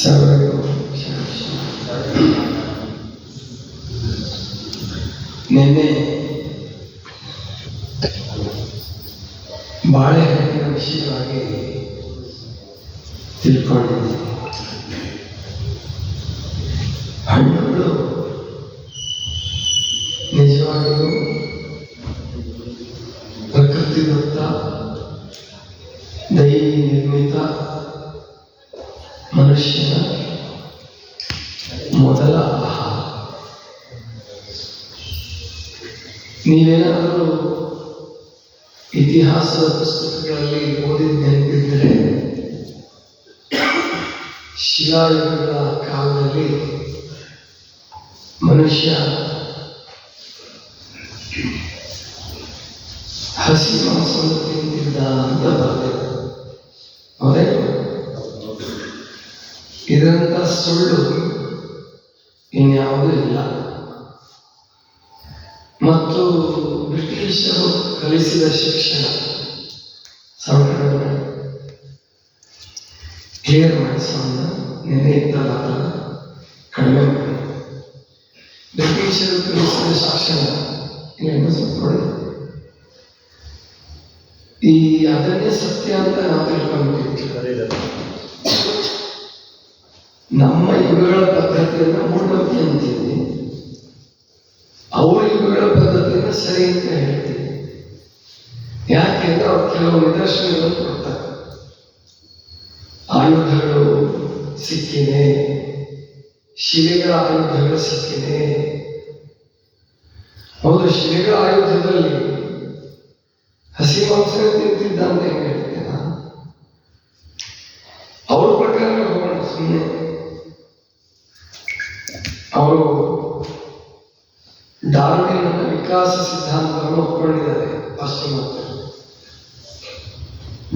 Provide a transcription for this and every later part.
ಸರ್ವರಿಗೂ ನಿನ್ನೆ ಬಾಳೆಹಣ್ಣಿನ ವಿಷಯವಾಗಿ ತಿಳ್ಕೊಂಡಿದ್ದೀನಿ. ಹಣ್ಣುಗಳು ನಿಜವಾಗಿಯೂ ಪ್ರಕೃತಿದತ್ತ ದೈವಿ ನಿರ್ಮಿತ ಮನುಷ್ಯನ ಮೊದಲ ಆಹಾರ. ನೀವೇನಾದರೂ ಇತಿಹಾಸದ ಪುಸ್ತಕಗಳಲ್ಲಿ ಓದಿದ ನೆನಪಿದ್ದರೆ, ಶಿಲಾಯುಗಗಳ ಕಾಲದಲ್ಲಿ ಮನುಷ್ಯ ಹಸಿ ಮಾಂಸವನ್ನು ತಿಂತಿದ್ದ ಅಂತ ಬರ್ತದೆ. ಹೌದೇ? ಇದರಂತ ಸುಳ್ಳು ಇನ್ಯಾವುದೂ ಇಲ್ಲ. ಮತ್ತು ಬ್ರಿಟಿಷರು ಕಲಿಸಿದ ಶಿಕ್ಷಣ ಸಂಘಟನೆ ಕ್ಲಿಯರ್ ಮಾಡಿಸೋಣ ನೆನೆಯುತ್ತಲ್ಲ ಕಡಿಮೆ ಮಾಡಿ. ಬ್ರಿಟಿಷರು ಕಲಿಸಿದ ಶಿಕ್ಷಣ ಏನು ಸ್ವಲ್ಪ ಈ ಅದನ್ನೇ ಸತ್ಯ ಅಂತ ನಾವು ತಿಳ್ಕೊಂಡ್ಬಿಟ್ಟಿರ್ತೀವಿ. ನಮ್ಮ ಯುಗಗಳ ಪದ್ಧತಿಯನ್ನು ಮೂಢನಂಬಿಕೆ ಅಂತೀವಿ, ಅವ್ರ ಯುಗಗಳ ಪದ್ಧತಿಯನ್ನು ಸರಿ ಅಂತ ಹೇಳ್ತೀವಿ. ಯಾಕೆಂದ್ರೆ ಅವ್ರು ಕೆಲವು ನಿದರ್ಶನಗಳನ್ನು ಕೊಡ್ತಾರೆ. ಆಯುಧಗಳು ಸಿಕ್ಕಿದೆ, ಶಿಲೆಗಳ ಆಯುಧಗಳು ಸಿಕ್ಕಿದೆ. ಹೌದು, ಶಿಲೆಗಳ ಆಯುಧದಲ್ಲಿ ಹಸಿ ಮಾಂಸ ತಿಂತಿದ್ದ ಅಂತ ಹೆಂಗೆ ಹೇಳ್ತೇನೆ ನಾನು? ಅವ್ರ ಪ್ರಕಾರ ಹೋಗೋಣ ಸುಮ್ಮನೆ. ಅವರು ಡಾರ್ವಿನ್ ವಿಕಾಸ ಸಿದ್ಧಾಂತವನ್ನು ಒಪ್ಪಿಕೊಂಡಿದ್ದಾರೆ ಪಾಶ್ಚಿಮಾತ್ಯರು.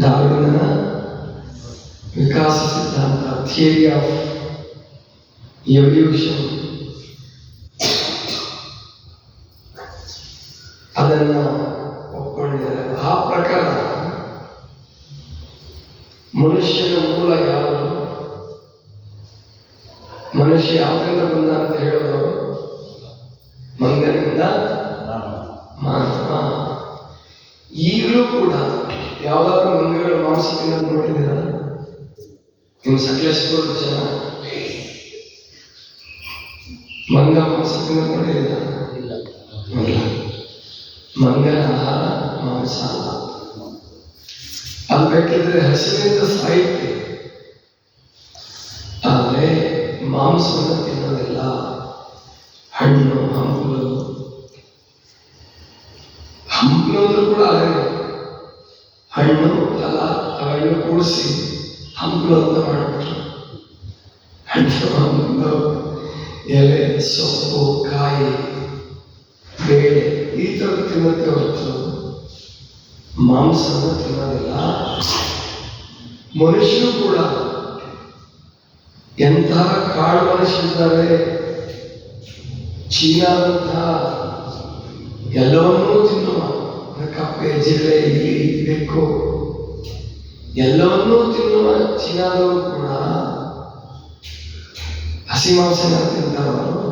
ಡಾರ್ವಿನ್ನ ವಿಕಾಸ ಸಿದ್ಧಾಂತ, ಥಿಯರಿ ಆಫ್ ಎವಲ್ಯೂಷನ್, ಅದನ್ನ ಒಪ್ಪಿಕೊಂಡಿದ್ದಾರೆ. ಆ ಪ್ರಕಾರ ಮನುಷ್ಯನ ಮೂಲ ಯಾವುದು, ಮನುಷ್ಯ ಯಾವುದರಿಂದ ಬಂದ ಅಂತ ಹೇಳೋದು, ಮಂಗನಿಂದ ಮಾನವ. ಈಗಲೂ ಕೂಡ ಯಾವ್ದಾದ್ರು ಮಂಗಗಳ ಮಾಂಸ ತಿನ್ನೋದು ನೋಡಿದ್ದೀರ? ನೀವು ಸಕಲೇಶ್ಪುರ ಜನ ಮಂಗ ಮಾಂಸ ತಿನ್ನೋದು ನೋಡಿದ್ದೀರ? ಇಲ್ಲ. ಮಂಗನ ಆಹಾರ ಮಾಂಸ ಅಲ್ಲ. ಅದು ಬೇಕಿದ್ರೆ ಹಸಿವಿನಿಂದ ಸಾಯುತ್ತೆ, ಆದರೆ ಮಾಂಸವನ್ನು ತಿನ್ನೋದಿಲ್ಲ. ಹಣ್ಣು ಹಂಪಲು ಅಂದ್ರೂ ಕೂಡ ಅದೇ ಹಣ್ಣು ಅಲ್ಲ, ಅವೆಲ್ಲ ಕೂಡಿಸಿ ಹಂಪಲು ಅಂತ ಮಾಡಿಬಿಟ್ರು. ಹಣ್ಣು ಹಂಪಲು ಎಲೆ ಸೊಪ್ಪು ಕಾಯಿ ಬೇಳೆ ಈ ಥರದ್ದು ತಿನ್ನೋಕ್ಕೆ ಹೊರತು ಮಾಂಸವನ್ನು ತಿನ್ನೋದಿಲ್ಲ. ಮನುಷ್ಯರು ಕೂಡ ಎಂತಹ ಕಾಡು ಮನುಷ್ಯರಿದ್ದಾರೆ. ಚೀನಾದಂತಹ ಎಲ್ಲವನ್ನೂ ತಿನ್ನುವ ಕಪ್ಪೆ ಜಿರಳೆ ಇಲಿ ಬೆಕ್ಕು ಎಲ್ಲವನ್ನೂ ತಿನ್ನುವ ಚೀನಾದವರು ಕೂಡ ಹಸಿ ಮಾಂಸನ ತಿಂತಾರವರು.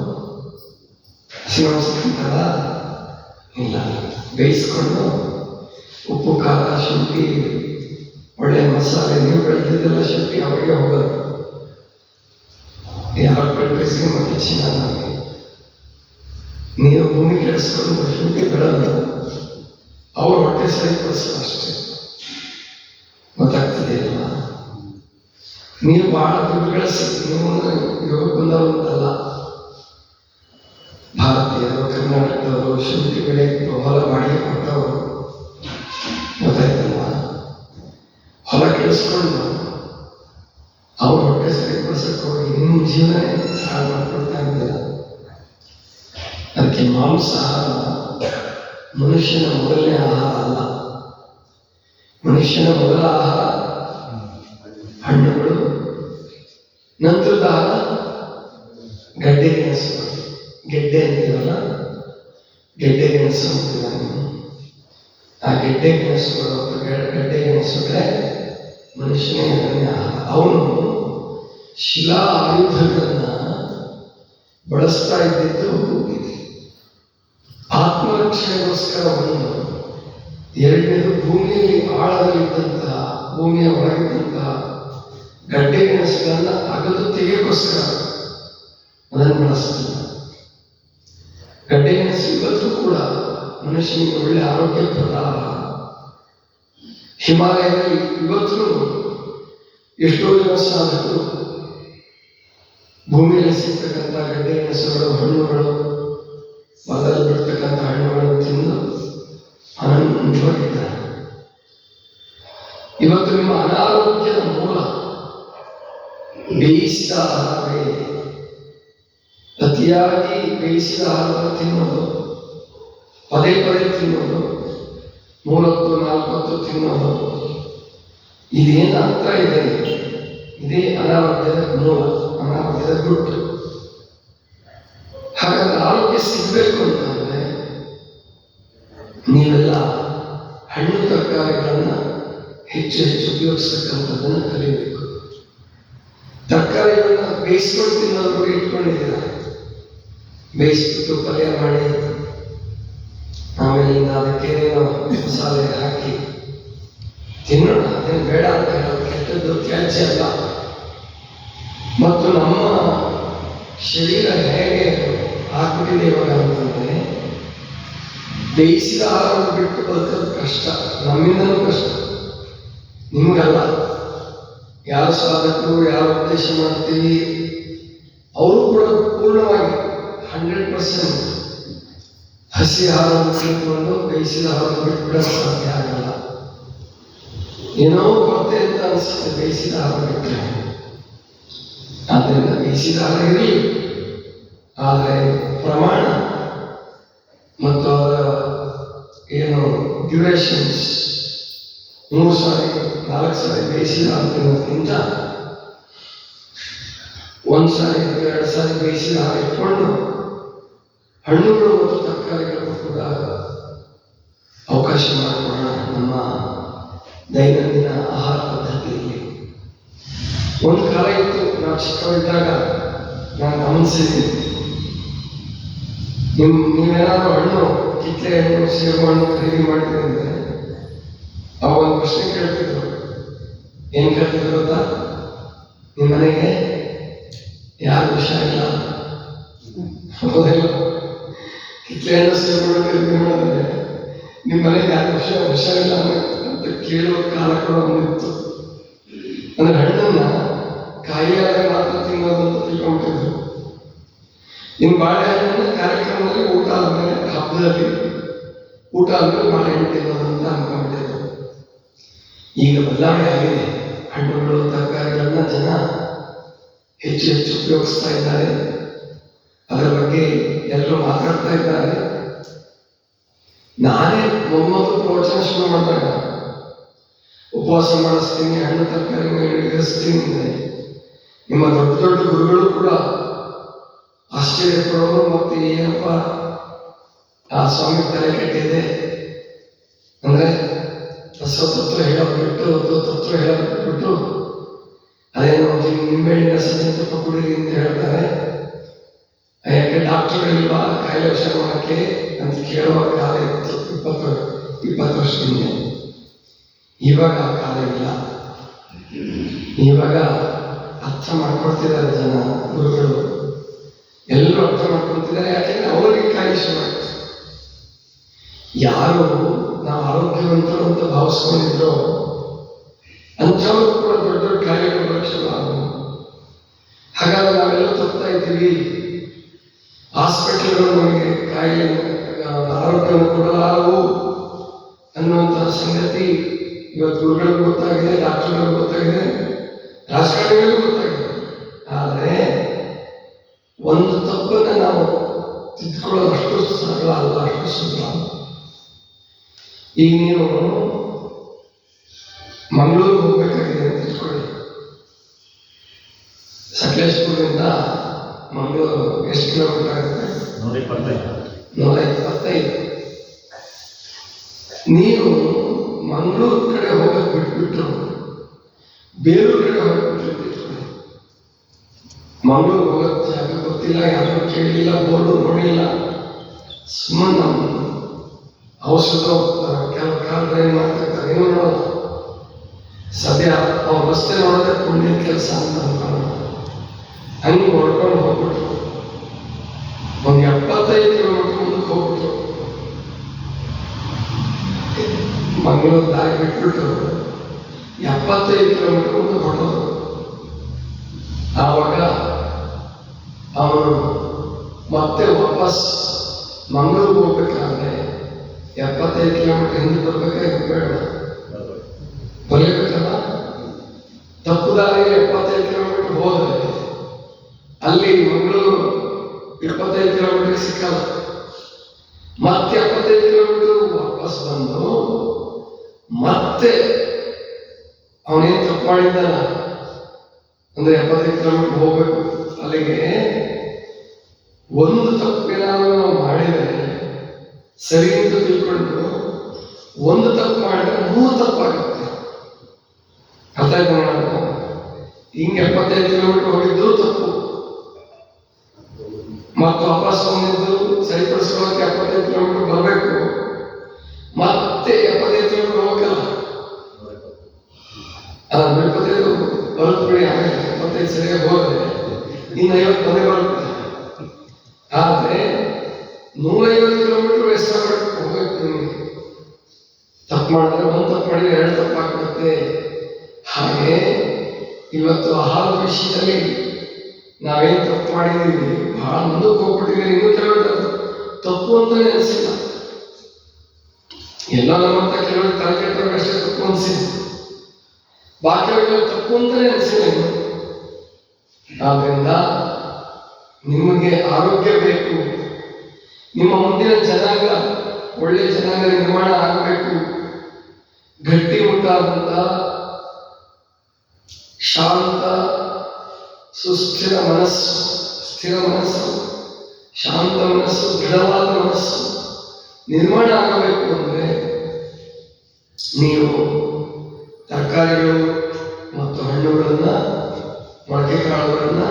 ಹಸಿ ಮಾಂಸ ತಿಂತಾರ? ಇಲ್ಲ. ಬೇಯಿಸ್ಕೊಂಡು ಉಪ್ಪು ಖಾರ ಶುಂಠಿ ಒಳ್ಳೆ ಮಸಾಲೆ ನೀವು ಬೆಳೆದಿದ್ದೆಲ್ಲ ಶುಂಠಿ ಅವರಿಗೆ ಹೋಗೋದು. ಯಾವ ಕಂಟ್ರೀಸ್ಗೆ ಮತ್ತೆ ಚೀನಾದಲ್ಲಿ ನೀವು ಭೂಮಿ ಕೆಡಿಸ್ಕೊಂಡು ಶುಂಠಿ ಬೆಳೆದು ಅವ್ರ ಹೊಟ್ಟೆ ಸರಿಪಡಿಸೋದು ಅಷ್ಟೇ. ಗೊತ್ತಾಗ್ತದೆಯಲ್ಲ? ನೀವು ಬಹಳ ದುಡ್ಡು ಗಳಿಸಿ ನೀವು ಯೋಗ ಬಂದವಂತಲ್ಲ. ಭಾರತೀಯರು ಕರ್ನಾಟಕದವರು ಶುಂಠಿ ಬೆಳೆ ಹೊಲ ಬಾಡಿಗೆ ಕೊಟ್ಟವರು. ಗೊತ್ತಾಯ್ತಲ್ಲ? ಹೊಲ ಕೆಡಿಸ್ಕೊಂಡು ಅವ್ರ ಹೊಟ್ಟೆ ಸರಿಪಡಿಸಕ್ಕೆ ಹೋಗಿ ನಿಮ್ಮ ಜೀವನ ಹಾಳು ಮಾಡ್ಕೊಳ್ತಾ ಇದ್ದೀರ. ಅದಕ್ಕೆ ಮಾಂಸಾಹಾರ ಮನುಷ್ಯನ ಮೊದಲನೇ ಆಹಾರ ಅಲ್ಲ. ಮನುಷ್ಯನ ಮೊದಲ ಆಹಾರ ಹಣ್ಣುಗಳು, ನಂತರದ ಆಹಾರ ಗಡ್ಡೆ ಗೆಣಸುಗಳು. ಗೆಡ್ಡೆ ಅಂತೀವಲ್ಲ, ಗೆಡ್ಡೆ ಗೆಣಸು ಅಂತೀರ. ಆ ಗೆಡ್ಡೆ ಗೆಣಸುಗಳು ಗಡ್ಡೆ ಗೆಣಸುಗಳೇ ಮನುಷ್ಯನೇ ಎರಡನೇ ಆಹಾರ. ಅವನು ಶಿಲಾ ಆಯುಧಗಳನ್ನ ಬಳಸ್ತಾ ಇದ್ದಿದ್ದು ಆತ್ಮರಕ್ಷಣೆಗೋಸ್ಕರ ಒಂದು, ಎರಡನೇದು ಭೂಮಿಯಲ್ಲಿ ಆಳದಲ್ಲಿದ್ದಂತಹ, ಭೂಮಿಯ ಒಳಗಿದ್ದಂತಹ ಗಡ್ಡೆ ಗೆಣಸುಗಳನ್ನ ಅಗದು ತೆಗೆಯೋಕ್ಕೋಸ್ಕರ ಅದನ್ನು ಬಳಸ್ತಿಲ್ಲ. ಗಡ್ಡೆ ಗೆಣಸು ಇವತ್ತು ಕೂಡ ಮನುಷ್ಯನಿಗೆ ಒಳ್ಳೆ ಆರೋಗ್ಯಪ್ರದ. ಹಿಮಾಲಯದಲ್ಲಿ ಇವತ್ತು ಎಷ್ಟೋ ಜನ ಸಾಧಕರು ಭೂಮಿಯಲ್ಲಿ ಸಿಗ್ತಕ್ಕಂಥ ಗಡ್ಡೆ ಗೆಣಸುಗಳು, ಹಣ್ಣುಗಳು, ಹೊಲದಲ್ಲಿ ಬಿಡ್ತಕ್ಕಂಥ ಹಣ್ಣುಗಳನ್ನು ತಿಂದು ಆನಂದವಾಗಿದ್ದಾರೆ. ಇವತ್ತು ನಿಮ್ಮ ಅನಾರೋಗ್ಯದ ಮೂಲ ಬೇಯಿಸಿದ ಆಹಾರವೇ. ಅತಿಯಾಗಿ ಬೇಯಿಸಿದ ಆಹಾರ ತಿನ್ನೋದು, ಪದೇ ಪದೇ ತಿನ್ನೋದು, 3 ಹೊತ್ತು 4 ಹೊತ್ತು ತಿನ್ನೋದು, ಇದೇನಾಗ್ತಾ ಇದೆ? ಇದೇ ಅನಾರೋಗ್ಯದ ಮೂಲ, ಅನಾರೋಗ್ಯದ ಗುಟ್ಟು. ಹಾಗಾದ್ರೆ ಆರೋಗ್ಯ ಸಿಗಬೇಕು ಅಂತಂದ್ರೆ ನೀವೆಲ್ಲ ಹಣ್ಣು ತರಕಾರಿಗಳನ್ನ ಹೆಚ್ಚು ಹೆಚ್ಚು ಉಪಯೋಗಿಸ್ತಕ್ಕಂಥದ್ದನ್ನು ಕಲಿಯಬೇಕು. ತರಕಾರಿಗಳನ್ನ ಬೇಯಿಸ್ಕೊಂಡು ತಿನ್ನೋರು ಇಟ್ಕೊಂಡಿದ್ದೀರ, ಬೇಯಿಸ್ಬಿಟ್ಟು ಪಲ್ಯ ಮಾಡಿ ಆಮೇಲೆ ಅದಕ್ಕೆ ಏನೋ ಮಸಾಲೆ ಹಾಕಿ ತಿನ್ನೋಣ, ಅದೇನು ಬೇಡ ಅಂತ ಹೇಳೋದು, ಕೆಟ್ಟದ್ದು ತ್ಯಾಜ್ಯ ಅಲ್ಲ. ಮತ್ತು ನಮ್ಮ ಶರೀರ ಹೇಗೆ ಆಗ್ಬಿಟ್ಟಿದೆ ಇವಾಗ ಅಂತಂದ್ರೆ, ಬೇಯಿಸಿದ ಆಹಾರ ಬಿಟ್ಟು ಬದುಕೋದು ಕಷ್ಟ, ನಮ್ಮಿಂದಲೂ ಕಷ್ಟ, ನಿಮಗಲ್ಲ. ಯಾರು ಸಾಧಕರು, ಯಾರು ಉದ್ದೇಶ ಮಾಡ್ತೀವಿ ಅವರು ಕೂಡ ಪೂರ್ಣವಾಗಿ 100% ಹಸಿ ಆಹಾರವನ್ನು ತಿಳ್ಕೊಂಡು ಬೇಯಿಸಿದ ಆಹಾರ ಬಿಟ್ಬಿಡೋದು ಸಾಧ್ಯ ಆಗಲ್ಲ. ಏನೋ ಕೊರತೆ ಅಂತ ಅನಿಸುತ್ತೆ ಬೇಯಿಸಿದ ಆಹಾರ ಬಿಟ್ಟರೆ. ಆದ್ದರಿಂದ ಬೇಯಿಸಿದ ಆಹಾರ ಇರಲಿ, ಆದರೆ ಪ್ರಮಾಣ ಮತ್ತು ಅದರ ಏನು ಡ್ಯೂರೇಷನ್ಸ್, 3 ಸಾರಿ 4 ಸಾರಿ ಬೇಯಿಸಿದ ಆಹಾರ ತಿನ್ನೋದಕ್ಕಿಂತ 1 ಸಾರಿ 2 ಸಾರಿ ಬೇಯಿಸಿದ ಆಹಾರ ಇಟ್ಕೊಂಡು ಹಣ್ಣುಗಳು ಮತ್ತು ತರಕಾರಿಗಳು ಕೂಡ ಅವಕಾಶ ಮಾಡಿಕೊಳ್ಳೋಣ ನಮ್ಮ ದೈನಂದಿನ ಆಹಾರ ಪದ್ಧತಿಯಲ್ಲಿ. ಒಂದು ಕಾಲ ಇತ್ತು, ನಾವು ಚಿಕ್ಕವರಿದ್ದಾಗ ನಾನು ಗಮನಿಸಿದ್ದೀನಿ, ನೀವೇನಾದ್ರೂ ಹಣ್ಣು, ಕಿತ್ತಳೆ ಹಣ್ಣು, ಸೇಬು ಹಣ್ಣು ಖರೀದಿ ಮಾಡಿದ್ರೆ ಅಂದರೆ ಅವಾಗ ಒಂದು ಪ್ರಶ್ನೆ ಕೇಳ್ತಿದ್ರು. ಏನು ಕೇಳ್ತಿದ್ರು ಗೊತ್ತಾ? ನಿಮ್ಮ ಮನೆಗೆ ಯಾರು ವಿಷ ಇಲ್ಲ? ಹೌದಿಲ್ಲ? ಕಿತ್ತಳೆ ಹಣ್ಣು, ಸೇಬು ಹಣ್ಣು ಖರೀದಿ ಮಾಡಿದ್ರೆ ನಿಮ್ಮ ಮನೆಗೆ ಯಾರು ವಿಷ ಇಲ್ಲ ಅಂತ ಕೇಳುವ ಕಾಲ ಕೂಡ ಒಂದಿತ್ತು. ಅಂದ್ರೆ ಹಣ್ಣನ್ನ ಕಾಯಿಯಾದ ಮಾತ್ರ ತಿನ್ನೋದು ಅಂತ ತಿಳ್ಕೊಂಡ್ಬಿಟ್ಟಿದ್ರು. ಇನ್ನು ಬಾಳೆಹಣ್ಣನ್ನ ಕಾರ್ಯಕ್ರಮದಲ್ಲಿ ಊಟ ಆದ್ಮೇಲೆ, ಹಬ್ಬದಲ್ಲಿ ಊಟ ಆದ್ಮೇಲೆ ಬಾಳೆಹಣ್ಣು ತಿನ್ನೋದು ಅಂತ ಅನ್ಕೊಂಡ್ಬಿಟ್ಟಿದ್ರು. ಈಗ ಬದಲಾವಣೆ ಆಗಿದೆ. ಹಣ್ಣುಗಳು, ತರಕಾರಿಗಳನ್ನ ಜನ ಹೆಚ್ಚು ಹೆಚ್ಚು ಉಪಯೋಗಿಸ್ತಾ ಇದ್ದಾರೆ. ಅದರ ಬಗ್ಗೆ ಎಲ್ಲರೂ ಮಾತಾಡ್ತಾ ಇದ್ದಾರೆ. ನಾನೇ ಮೊಮ್ಮಕ್ಕಳು ಪ್ರವಚನ ಶುರು ಮಾಡಿದಾಗ ಉಪವಾಸ ಮಾಡಿಸ್ತೀನಿ, ಹಣ್ಣು ತರಕಾರಿ ಇಳಿಸ್ತೀನಿ ಅಂದರೆ ನಿಮ್ಮ ದೊಡ್ಡ ದೊಡ್ಡ ಗುರುಗಳು ಕೂಡ ಆಶ್ಚರ್ಯಪಡೋರು. ಮತ್ತೆ ಏನಪ್ಪ ಆ ಸ್ವಾಮಿ ತಲೆ ಕೆಟ್ಟಿದೆ ಅಂದ್ರೆ ತತ್ವ ಹೇಳೋದು ಬಿಟ್ಟು ತತ್ವ ಹೇಳೋದು ಬಿಟ್ಟು ಅದೇನೋ ನಿಂಬೆಹಣ್ಣಿನ ರಸ ತುಪ್ಪ ಕುಡೀರಿ ಅಂತ ಹೇಳ್ತಾರೆ. ಯಾಕೆ ಡಾಕ್ಟರ್ ಇಲ್ವಾ ಕಾಯಿಲೆ ವಿಷಯ ಮಾಡೋಕ್ಕೆ ಅಂತ ಕೇಳುವ ಕಾಲ ಇತ್ತು 20 ವರ್ಷದಿಂದ. ಇವಾಗ ಆ ಕಾಲ ಇಲ್ಲ. ಇವಾಗ ಅರ್ಥ ಮಾಡ್ಕೊಳ್ತಿದ್ದಾರೆ ಜನ, ಗುರುಗಳು ಎಲ್ಲರೂ ಅರ್ಥ ಮಾಡ್ಕೊಳ್ತಿದ್ದಾರೆ. ಯಾಕೆಂದ್ರೆ ಅವರಿಗೆ ಕಾಯಿಲೆ ಶುರುವಾಯಿತು. ಯಾರು ನಾವು ಆರೋಗ್ಯವಂತರು ಅಂತ ಭಾವಿಸ್ಕೊಂಡಿದ್ರು ಅಂಥವ್ರು ಕೂಡ ದೊಡ್ಡ ದೊಡ್ಡ ಕಾಯಿಲೆಗಳು ಶುರುವಾದವು. ಹಾಗಾದ್ರೆ ನಾವೆಲ್ಲ ತಪ್ತಾ ಇದ್ದೀವಿ. ಹಾಸ್ಪಿಟಲ್ಗಳು ನಮಗೆ ಕಾಯಿಲೆ ಆರೋಗ್ಯವನ್ನು ಕೊಡಲಾರವು ಅನ್ನುವಂತಹ ಸಂಗತಿ ಇವತ್ತು ಗುರುಗಳಿಗೂ ಗೊತ್ತಾಗಿದೆ, ಡಾಕ್ಟರ್ಗಳಿಗೂ ಗೊತ್ತಾಗಿದೆ, ರಾಜಕಾರಣಿಗಳಿಗೂ ಗೊತ್ತಾಗಿದೆ. ಆದರೆ ಒಂದು ತಪ್ಪನ್ನು ನಾವು ತಿದ್ದುಕೊಳ್ಳೋದು ಅಷ್ಟು ಸರಳ ಅಲ್ಲ, ಅಷ್ಟು ಸುಲಭ ಅಲ್ಲ. ಈಗ ನೀವು ಮಂಗಳೂರು ಹೋಗ್ಬೇಕಾಗಿದೆ ಅಂತ ತಿಳ್ಕೊಳ್ಳಿ. ಸಕಲೇಶ್ಪುರದಿಂದ ಮಂಗಳೂರು ಎಷ್ಟು ಕಿಲೋಮೀಟರ್ ಆಗುತ್ತೆ? 125. ನೀವು ಮಂಗಳೂರು ಕಡೆ ಹೋಗೋದು ಬಿಟ್ಬಿಟ್ಟು ಬೇಲೂರು ಕಡೆ ಹೋಗ್ಬಿಟ್ರೆ ತಿಳ್ಕೊಳ್ಳಿ, ಮಂಗಳೂರು ಹೋಗುತ್ತೆ ಜಾಗ ಗೊತ್ತಿಲ್ಲ, ಯಾರು ಕೇಳಲಿಲ್ಲ, ಬೋರ್ಡು ನೋಡಿಲ್ಲ. ಸುಮ್ಮನೆ ನಮ್ಮ ಔಷಧ ಕೆಲವು ಕಾಲ ಏನು ಮಾಡ್ತಿರ್ತಾರೆ, ಏನು ನೋಡೋದು. ಸದ್ಯ ಅವ್ರ ರಸ್ತೆ ನೋಡೋದೇ ಪುಣ್ಯ ಕೆಲಸ ಅಂತ ಅನ್ಕೊಂಡು ಹಂಗೆ ಹೊಡ್ಕೊಂಡು ಹೋಗ್ಬಿಟ್ರು. ಒಂದು 75 ಕಿಲೋಮೀಟರ್ ಮುಂದಕ್ಕೆ ಹೋಗ್ಬಿಟ್ರು. ಮಂಗಳೂರು ದಾರಿ ಬಿಟ್ಬಿಟ್ಟು 75 ಕಿಲೋಮೀಟರ್ ಮುಂದೆ ಹೊರಟೋದು. ಆವಾಗ ಅವನು ಮತ್ತೆ ವಾಪಸ್ ಮಂಗಳೂರಿಗೆ ಹೋಗ್ಬೇಕಾದ್ರೆ 75 ಕಿಲೋಮೀಟರ್ ಹಿಂದೆ ಬರ್ಬೇಕಾಗಿ ಬೇಡ ಬರಲೇಬೇಕಲ್ಲ. ತಪ್ಪು ದಾರಿಗೆ 75 ಕಿಲೋಮೀಟರ್ ಹೋದ್ರೆ ಅಲ್ಲಿ ಮಂಗಳೂರು 25 ಕಿಲೋಮೀಟರ್ ಸಿಕ್ಕಲ್ಲ. ಮತ್ತೆ 75 ಕಿಲೋಮೀಟರ್ ವಾಪಸ್ ಬಂದು ಮತ್ತೆ ಅವನೇನು ತಪ್ಪು ಮಾಡಿದ್ದಾನ ಅಂದ್ರೆ 75 ಕಿಲೋಮೀಟರ್ ಹೋಗ್ಬೇಕು. ಅಲ್ಲಿಗೆ ಒಂದು ತಪ್ಪೇನಾದ್ರೂ ನಾವು ಮಾಡಿದರೆ ಸರಿ ಅಂತ ತಿಳ್ಕೊಂಡು ಒಂದು ತಪ್ಪು ಮಾಡಿದ್ರೆ 3 ತಪ್ಪಾಗುತ್ತೆ. ಅರ್ಥ ಆಯ್ತು? ಹಿಂಗೆ 75 ಕಿಲೋಮೀಟರ್ ಹೋಗಿದ್ದು ತಪ್ಪು, ಮತ್ತು ವಾಪಸ್ ಬಂದಿದ್ದು ಸರಿಪಡಿಸ್ಕೊಳ್ಳೋಕೆ 75 ಕಿಲೋಮೀಟರ್ ಬರಬೇಕು. ಮತ್ತೆ 75 ಕಿಲೋಮೀಟರ್ ಹೋಗಲ್ಲ, ಅಲ್ಲ 75 ಬರುತ್ತೆ ಬಿಡಿ. ಆಮೇಲೆ 75 ಸರಿಯಾಗಿ ಹೋದ್ರೆ ಇನ್ನು 50 ಮನೆ ಬರುತ್ತೆ. ಆದ್ರೆ 150 ಕಿಲೋಮೀಟರ್ ಎಷ್ಟು ಹೋಗ್ಬೇಕು ನಿಮಗೆ. ತಪ್ಪು ಮಾಡಿದ್ರೆ ಒಂದು ತಪ್ಪು ಮಾಡಿದ್ರೆ 2 ತಪ್ಪು ಆಗ್ಬಿಡುತ್ತೆ. ಹಾಗೆ ಇವತ್ತು ಆಹಾರ ವಿಷಯದಲ್ಲಿ ನಾವೇನು ತಪ್ಪು ಮಾಡಿದ್ದೀವಿ, ಬಹಳ ಮುಂದಕ್ಕೆ ಹೋಗ್ಬಿಟ್ಟಿದ್ದೀವಿ. ಇನ್ನೂ ಕೆಲವರು ತಪ್ಪು ಅಂತಾನೆ ಅನಿಸಿಲ್ಲ. ಎಲ್ಲ ನಮ್ಮಂತ ಕೆಲವರು ತಲೆ ಕೆಟ್ಟವ್ರಿಗೆ ಅಷ್ಟೇ ತಪ್ಪು ಅನಿಸಿದೆ, ಬಾಕಿಯವರಿಗೆ ತಪ್ಪು ಅಂತಾನೆ ಅನಿಸಿಲ್ಲ ಇನ್ನು. ಆದ್ರಿಂದ ನಿಮಗೆ ಆರೋಗ್ಯ ಬೇಕು, ನಿಮ್ಮ ಮುಂದಿನ ಜನಾಂಗ ಒಳ್ಳೆ ಜನಾಂಗ ನಿರ್ಮಾಣ ಆಗಬೇಕು. ಗಟ್ಟಿಮುಟ್ಟಾದಂತ ಶಾಂತ ಸುಸ್ಥಿರ ಮನಸ್ಸು, ಸ್ಥಿರ ಮನಸ್ಸು, ಶಾಂತ ಮನಸ್ಸು, ದೃಢವಾದ ಮನಸ್ಸು ನಿರ್ಮಾಣ ಆಗಬೇಕು ಅಂದರೆ ನೀವು ತರಕಾರಿಗಳು ಮತ್ತು ಹಣ್ಣುಗಳನ್ನ, ಮೊಳಕೆ ಕಾಳುಗಳನ್ನ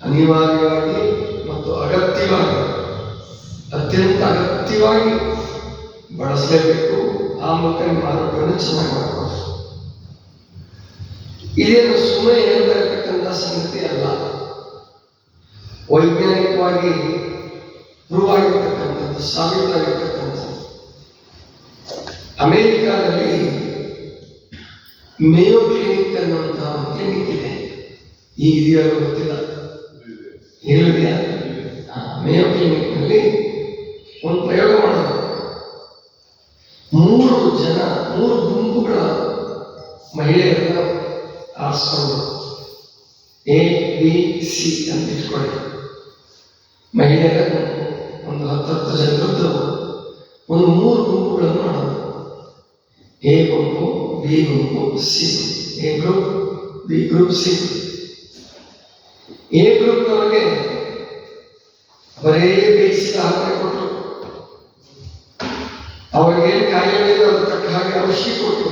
ಅನಿವಾರ್ಯವಾಗಿ ಮತ್ತು ಅಗತ್ಯವಾಗಿ, ಅತ್ಯಂತ ಅಗತ್ಯವಾಗಿ ಬಳಸಲೇಬೇಕು. ಆ ಮೂಲಕ ನಿಮ್ಮ ಆರೋಗ್ಯವನ್ನು ಚೆನ್ನಾಗಿ ಮಾಡಬಹುದು. ಇದೇನು ಸುಮ್ಮನೆ ಹೇಳ್ತಾ ಇರ್ತಕ್ಕಂಥ ಸಂಗತಿ ಅಲ್ಲ, ವೈಜ್ಞಾನಿಕವಾಗಿ ಪ್ರೂವ್ ಆಗಿರ್ತಕ್ಕಂಥದ್ದು, ಸಾಬೀತಾಗಿರ್ತಕ್ಕಂಥದ್ದು. ಅಮೆರಿಕಾದಲ್ಲಿ ಮೇಯೋ ಕ್ಲಿನಿಕ್ ಅನ್ನುವಂತಹ ಒಂದು ಕ್ಲಿನಿಕ್ ಇದೆ. ಈ ಇದೆಯಾರು ಗೊತ್ತಿಲ್ಲ, ಹೇಳಿದೆಯಾ? ಮೇಯೋ ಕ್ಲಿನಿಕ್ನಲ್ಲಿ ಒಂದು ಪ್ರಯೋಗ ಮಾಡೋದು. 3 ಗುಂಪುಗಳ ಮಹಿಳೆಯರನ್ನ ಆರಿಸ್ಕೊಂಡು ABC ಅಂತ ಇಟ್ಕೊಳ್ಳಿ. ಮಹಿಳೆಯರ ಗುಂಪು ಒಂದು 10 ಜನರದ್ದು ಒಂದು 3 ಗುಂಪುಗಳನ್ನು ಮಾಡೋದು. ಎ ಗುಂಪು, ಬಿ ಗುಂಪು, C. A group, B group, C. A ಗ್ರೂಪ್ನವರಿಗೆ ಬರೇ ಬೇಯಿಸಿದ ಆಹಾರ ಕೊಟ್ಟರು. ಅವರಿಗೇನು ಕಾಯಿಲೆ ಅದ್ರ ತಕ್ಕ ಹಾಗೆ ಔಷಧಿ ಕೊಟ್ಟರು.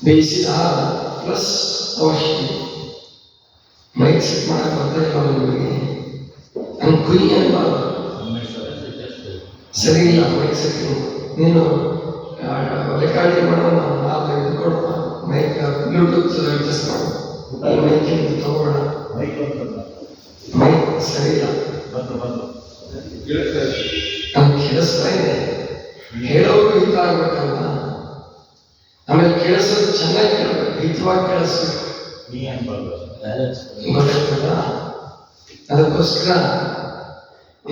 ಬೇಯಿಸಿದ ಆಹಾರ ಪ್ಲಸ್ ಔಷಧಿ. ಮೈಕ್ ಸೆಟ್ ಮಾಡಕ್ಕೆ ಬರ್ತಾ ಇಲ್ಲ ನಿಮಗೆ, ಹಂಗೆ ಕುಯ್ಯಿ ಅನ್ಬಾರ್ದು, ಸರಿ ಇಲ್ಲ ಮೈಕ್ ಸೆಟ್. ನೀನು ರೆಕಾರ್ಡಿಂಗ್ ಮಾಡೋ ನಾವು ಇದು ಕೊಡೋಣ, ಮೈಕ್ ಬ್ಲೂಟೂತ್ ಅಡ್ಜಸ್ಟ್ ಮಾಡು. ಈ ಮೈಕಿಂದ ತಗೋಣ, ಮೈಕ್ ಸರಿ ಇಲ್ಲ, ನಮ್ಗೆ ಕೇಳಿಸ್ತಾ ಇದೆ. ಹೇಳೋರು ಹಿತ ಆಗ್ಬೇಕಲ್ಲ, ಆಮೇಲೆ ಕೇಳಿಸೋದು ಚೆನ್ನಾಗಿ ಕೇಳಬೇಕು, ಹಿತವಾಗಿ ಕೇಳಿಸ್ಬೇಕು, ಗೊತ್ತಾಗ್ತದ? ಅದಕ್ಕೋಸ್ಕರ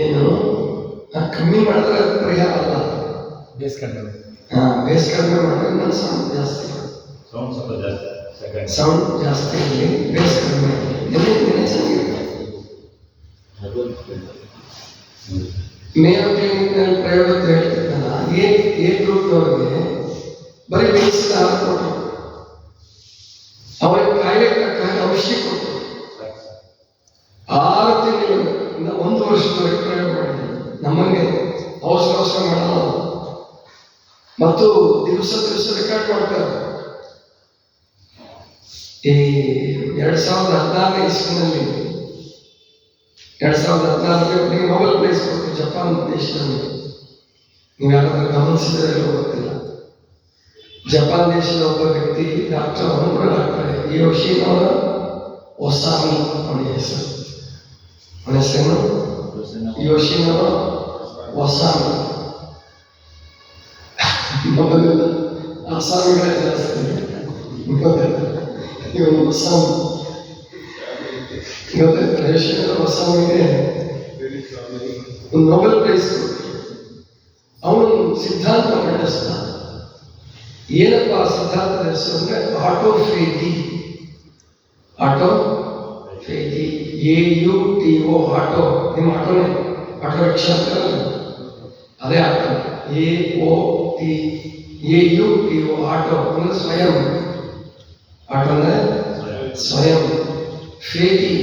ಏನು ಕಮ್ಮಿ ಮಾಡಿದ್ರೆ ಅದು ಪರಿಹಾರ ಅಲ್ಲ. ಬೇಸ್ ಕಡಿಮೆ ಮಾಡಿದ್ರೆ ನನ್ನ ಸೌಂಡ್ ಜಾಸ್ತಿ, ಸೌಂಡ್ ಜಾಸ್ತಿ ಇರಲಿ, ಬೇಸ್ ಕಡಿಮೆ ಚೆನ್ನಾಗಿರುತ್ತೆ. ಮೇಯೋ ಕ್ಲಿನಿಕ್ನಲ್ಲಿ ಪ್ರಯೋಗ ಅಂತ ಹೇಳ್ತಿದ್ದಲ್ಲ, ಎ ಗ್ರೂಪ್ನವ್ರಿಗೆ ಬರೀ ಬೇಯಿಸಿದ ಆಹಾರ ಕೊಟ್ಟರು. ಅವರಿಗೆ ಕಾಯಿಲೆ ತಕ್ಕ ಔಷಧಿ ಕೊಟ್ಟರು. 6 ತಿಂಗಳಿಂದ 1 ವರ್ಷದವರೆಗೆ ಪ್ರಯೋಗ ಮಾಡಿದ್ರು. ನಮಗೆ ಅವಸರ ಮಾಡಲ್ಲ, ಮತ್ತು ದಿವಸ ರೆಕಾರ್ಡ್ ಮಾಡ್ತಾರೆ. ಈ 2016ನೇ ಇಸ್ವಿನಲ್ಲಿ 2016ರಲ್ಲಿ ನೊಬೆಲ್ ಪ್ರೈಸ್ ಕೊಟ್ಟು ಜಪಾನ್ ದೇಶದಲ್ಲಿ. ನೀವು ಯಾರಾದ್ರೂ ಗಮನಿಸಿದ್ರೆ ಗೊತ್ತಿಲ್ಲ. ಜಪಾನ್ ದೇಶದ ಒಬ್ಬ ವ್ಯಕ್ತಿ ಡಾಕ್ಟರ್, ಅವನು ಕೂಡ ಡಾಕ್ಟರ್, ಯೋಶಿನೋರ ಒಸಾಮಿ ಅವನ ಹೆಸರು. ಅವನ ಹೆಸರೇನು? ಯೋಶಿನೋರ ಒಸಾಮಿ. ಮೊದಲೆಲ್ಲ ಆಸಾಮಿಗಳೇ ಜಾಸ್ತಿ, ಇವನು ಒಸಾಮಿ. ಗೊತ್ತಾಯ್ತು, ಯೋಶಿನೋರ ಒಸಾಮಿಗೆ ಒಂದು ನೊಬೆಲ್ ಪ್ರೈಸ್ ಕೊಟ್ಟು ಅವನು ಸಿದ್ಧಾಂತ ಮಂಡಿಸ್ದ. ಏನಪ್ಪ ಸಿದ್ಧಾಂತದ ಹೆಸರು ಅಂದ್ರೆ ಆಟೋಫೇಗಿ. ಆಟೋಫೇಗಿ, AUTO, ಆಟೋ. ನಿಮ್ಮ ಆಟೋನೇ, ಆಟೋ ರಿಕ್ಷಾ ಅಂತಾರಲ್ಲ, ಅದೇ ಆಟೋ. AUTO, ಆಟೋ ಅಂದ್ರೆ ಸ್ವಯಂ. ಆಟೋ ಅಂದ್ರೆ ಸ್ವಯಂ. ಫೇಗಿ,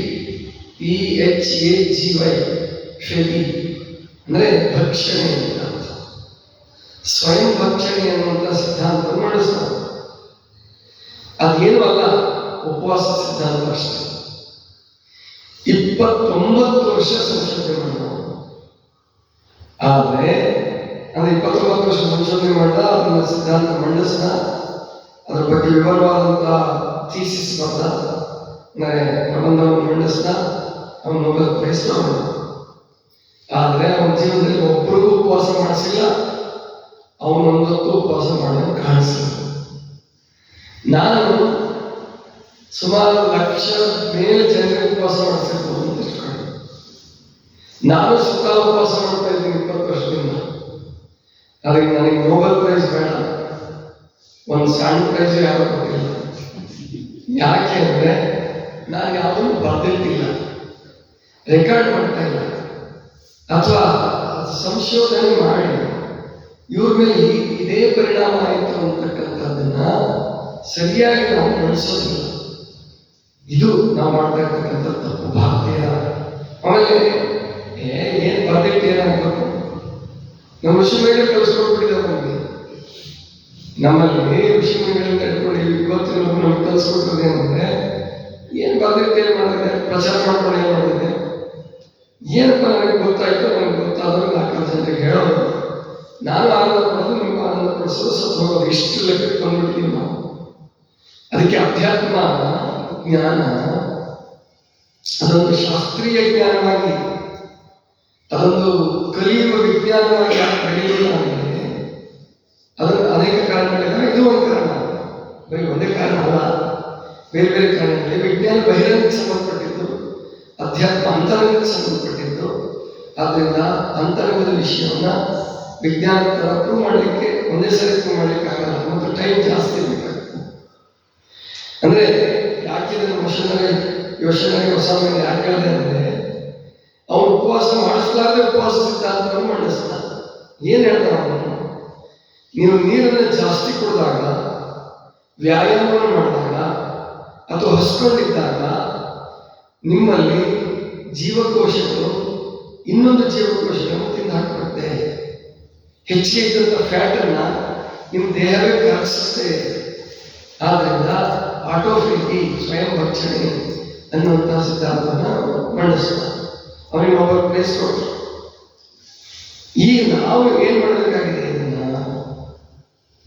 PHAGY, ಫೇಗಿ ಅಂದ್ರೆ ಭಕ್ಷಣೆ ಅಂತ. ಸ್ವಯಂ ಭಕ್ಷಣೆ ಅನ್ನುವಂಥ ಸಿದ್ಧಾಂತ ಮಾಡಿಸ್ತಾರೆ. ಅದೇನು ಅಲ್ಲ, ಉಪವಾಸ ಸಿದ್ಧಾಂತ ಅಷ್ಟೇ. 29 ವರ್ಷ ಸಂಶೋಧನೆ ಮಾಡಿದ. ಆದರೆ ಅದು 29 ವರ್ಷ ಸಂಶೋಧನೆ ಮಾಡಿದ, ಅದನ್ನ ಸಿದ್ಧಾಂತ ಮಂಡಿಸ್ದ, ಅದ್ರ ಬಗ್ಗೆ ವಿವರವಾದಂತಹ ಥೀಸಿಸ್ ಬರ್ದ, ಪ್ರಬಂಧವನ್ನು ಮಂಡಿಸ್ದ, ಅವನು ನೊಬೆಲ್ ಪ್ರೈಸ್ ತಗೊಂಡ. ಆದರೆ ಅವನ ಜೀವನದಲ್ಲಿ ಒಬ್ಬರಿಗೂ ಉಪವಾಸ ಮಾಡಿಸಿಲ್ಲ, ಅವನೊಂದೊತ್ತು ಉಪವಾಸ ಮಾಡೋದು ಕಾಣಿಸಿಲ್ಲ. ನಾನು ಸುಮಾರು 1,00,000 ಮೇಲೆ ಜನರಿಗೆ ಉಪವಾಸ ಮಾಡಿಸಿರ್ಬೋದು ಅಂತ ಇಟ್ಕೊಂಡು, ನಾನು ಸ್ವತಃ ಉಪವಾಸ ಮಾಡ್ತಾ ಇದ್ದೀನಿ 20 ವರ್ಷದಿಂದ. ಅದಕ್ಕೆ ನನಗೆ ನೊಬೆಲ್ ಪ್ರೈಸ್ ಬೇಡ, ಒಂದು ಸಣ್ಣ ಪ್ರೈಸ್ ಯಾರು ಕೊಟ್ಟಿಲ್ಲ. ಯಾಕೆ ಅಂದರೆ ನಾನು ಯಾವುದನ್ನು ಬರ್ದಿಟ್ಟಿಲ್ಲ, ರೆಕಾರ್ಡ್ ಮಾಡ್ತಾ ಇಲ್ಲ, ಅಥವಾ ಸಂಶೋಧನೆ ಮಾಡಿ ಇವ್ರ ಮೇಲೆ ಇದೇ ಪರಿಣಾಮ ಆಯಿತು ಅಂತಕ್ಕಂಥದ್ದನ್ನ ಸರಿಯಾಗಿ ನಾವು ನಡೆಸೋದಿಲ್ಲ. ಇದು ನಾವು ಮಾಡ್ತಾ ಇರ್ತಕ್ಕಂಥ ತಪ್ಪು ಭಾರತೀಯ. ಆಮೇಲೆ ಏನ್ ಬರ್ದಿಟ್ಟು ಏನಾಗ್ಬೇಕು, ನಮ್ಮ ಋಷಿಮೇಲೆ ಕಲಿಸ್ಕೊಟ್ಬಿಟ್ಟಿದ್ದಾರೆ ನಮಗೆ. ನಮ್ಮಲ್ಲಿ ಋಷಿಮೇಲೆ ಕಟ್ಕೊಂಡು ಇವತ್ತಿನ ನಮ್ಗೆ ಕಲಿಸ್ಕೊಟ್ಟದ್ದು ಏನಂದ್ರೆ, ಏನ್ ಬರ್ದಿಟ್ಟು ಏನ್ ಮಾಡಿದೆ, ಪ್ರಚಾರ ಮಾಡ್ಕೊಂಡು ಏನ್ ಮಾಡಿದೆ, ಏನಪ್ಪ ನನಗೆ ಗೊತ್ತಾಯ್ತು, ನನಗೆ ಗೊತ್ತಾದ್ರು 4 ಜನರಿಗೆ ಹೇಳೋದು, ನಾನು ಆನಂದ ಪಡೋದು, ನಿಮ್ಗೆ ಆನಂದ ಪಡಿಸೋದು, ಸತ್ತು ಹೋಗೋದು, ಇಷ್ಟು ಲೆಕ್ಕಕ್ಕೆ ಬಂದ್ಬಿಡ್ತೀವಿ ನಾವು. ಅದಕ್ಕೆ ಅಧ್ಯಾತ್ಮ ಜ್ಞಾನ ಅದೊಂದು ಶಾಸ್ತ್ರೀಯ ಜ್ಞಾನವಾಗಿ, ಅದೊಂದು ಕಲಿಯುವ ವಿಜ್ಞಾನವಾಗಿ ಬೆಳೆಯಲಿಲ್ಲ ಅಂದರೆ ಅದನ್ನು ಅನೇಕ ಕಾರಣಗಳಿವೆ. ಇದು ಒಂದು ಕಾರಣ, ಬರೀ ಒಂದೇ ಕಾರಣ ಅಲ್ಲ, ಬೇರೆ ಬೇರೆ ಕಾರಣಗಳಿವೆ. ವಿಜ್ಞಾನ ಬಹಿರಂಗಕ್ಕೆ ಸಂಬಂಧಪಟ್ಟಿದ್ದು, ಅಧ್ಯಾತ್ಮ ಅಂತರಂಗಕ್ಕೆ ಸಂಬಂಧಪಟ್ಟಿದ್ದು. ಆದ್ದರಿಂದ ಅಂತರಂಗದ ವಿಷಯವನ್ನ ವಿಜ್ಞಾನ ತರ ಪ್ರೂವ್ ಮಾಡಲಿಕ್ಕೆ ಒಂದೇ ಸರಿ ಪ್ರೂವ್ ಮಾಡಲಿಕ್ಕೆ ಆಗಲ್ಲ, ಮತ್ತು ಟೈಮ್ ಜಾಸ್ತಿ ಬೇಕಾಗುತ್ತೆ. ಅಂದ್ರೆ ಯಾಕೆ ಯೋಶಿನೋರ ಒಸಾಮಿ ಯಾಕೆ ಹೇಳಿದೆ ಅಂದ್ರೆ, ಅವನು ಉಪವಾಸ ಮಾಡಿಸಲಾರದೆ ಉಪವಾಸ ಸಿದ್ಧಾಂತವನ್ನು ಮಂಡಿಸ್ತಾನೆ. ಏನ್ ಹೇಳ್ತಾನೆ ಅವನು, ನೀವು ನೀರನ್ನು ಜಾಸ್ತಿ ಕುಡಿದಾಗ, ವ್ಯಾಯಾಮವನ್ನು ಮಾಡಿದಾಗ ಅಥವಾ ಹಸ್ಕೊಂಡಿದ್ದಾಗ ನಿಮ್ಮಲ್ಲಿ ಜೀವಕೋಶಗಳು ಇನ್ನೊಂದು ಜೀವಕೋಶಗಳನ್ನು ತಿಂದು ಹಾಕಿರುತ್ತೆ. ಹೆಚ್ಚಿಗೆ ಇದ್ದಂಥ ಫ್ಯಾಟನ್ನ ನಿಮ್ಮ ದೇಹವೇ ಕರಗಿಸುತ್ತೆ. ಆದ್ದರಿಂದ ಆಟೋಫೇಗಿ, ಸ್ವಯಂ ಭಕ್ಷಣೆ ಅನ್ನುವಂತಹ ಸಿದ್ಧಾಂತವನ್ನು ಮಂಡಿಸ್ತಾರೆ. ಅವನಿಗೆ ನೊಬೆಲ್ ಪ್ರೈಸ್ ಕೊಟ್ಟರು. ಈಗ ನಾವು ಏನ್ ಮಾಡಬೇಕಾಗಿದೆ, ಇದನ್ನ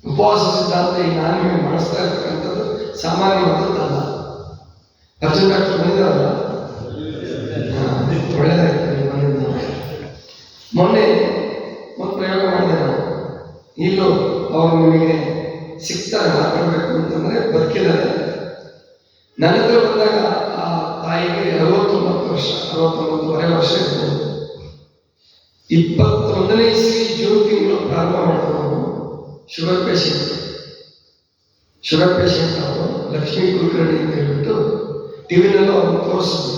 ಉಪವಾಸ ಸಿದ್ಧಾಂತ ಈಗ ನಾನು ನಿಮಗೆ ಮಾಡಿಸ್ತಾ ಇರ್ತಕ್ಕಂಥದ್ದು ಸಾಮಾನ್ಯವಾದದ್ದಲ್ಲ. ಅರ್ಜುನ್ ಡಾಕ್ಟರ್ ಬಂದಿದ್ದಾರಲ್ಲ, ಒಳ್ಳೆದಾಯ್ತು ನೀವು ಬಂದಿದ್ದ. ಮೊನ್ನೆ ಒಂದು ಪ್ರಯೋಗ ಮಾಡಿದೆ ನಾನು. ಇಲ್ಲೂ ಅವರು ನಿಮಗೆ ಸಿಗ್ತಾರೆ, ಮಾತಾಡಬೇಕು ಅಂತಂದ್ರೆ ಬದುಕಿದ್ದಾರೆ. ನನ್ನ ಹತ್ರ ಬಂದಾಗ ಆ ತಾಯಿಗೆ 69 ವರ್ಷ, 69.5 ವರ್ಷ ಇರ್ಬೋದು. 21ನೇ ಇಸ್ವಿ ಜೂನ್ ತಿಂಗಳು ಪ್ರಾರಂಭ ಮಾಡಿದ್ರು. ಶುಗರ್ ಪೇಷಂಟ್ ಅವರು ಲಕ್ಷ್ಮೀ ಕುಲಕರ್ಣಿ ಅಂತ ಹೇಳ್ಬಿಟ್ಟು ಟಿವಿನಲ್ಲೂ ಅವ್ರನ್ನ ತೋರಿಸಿದ್ರು.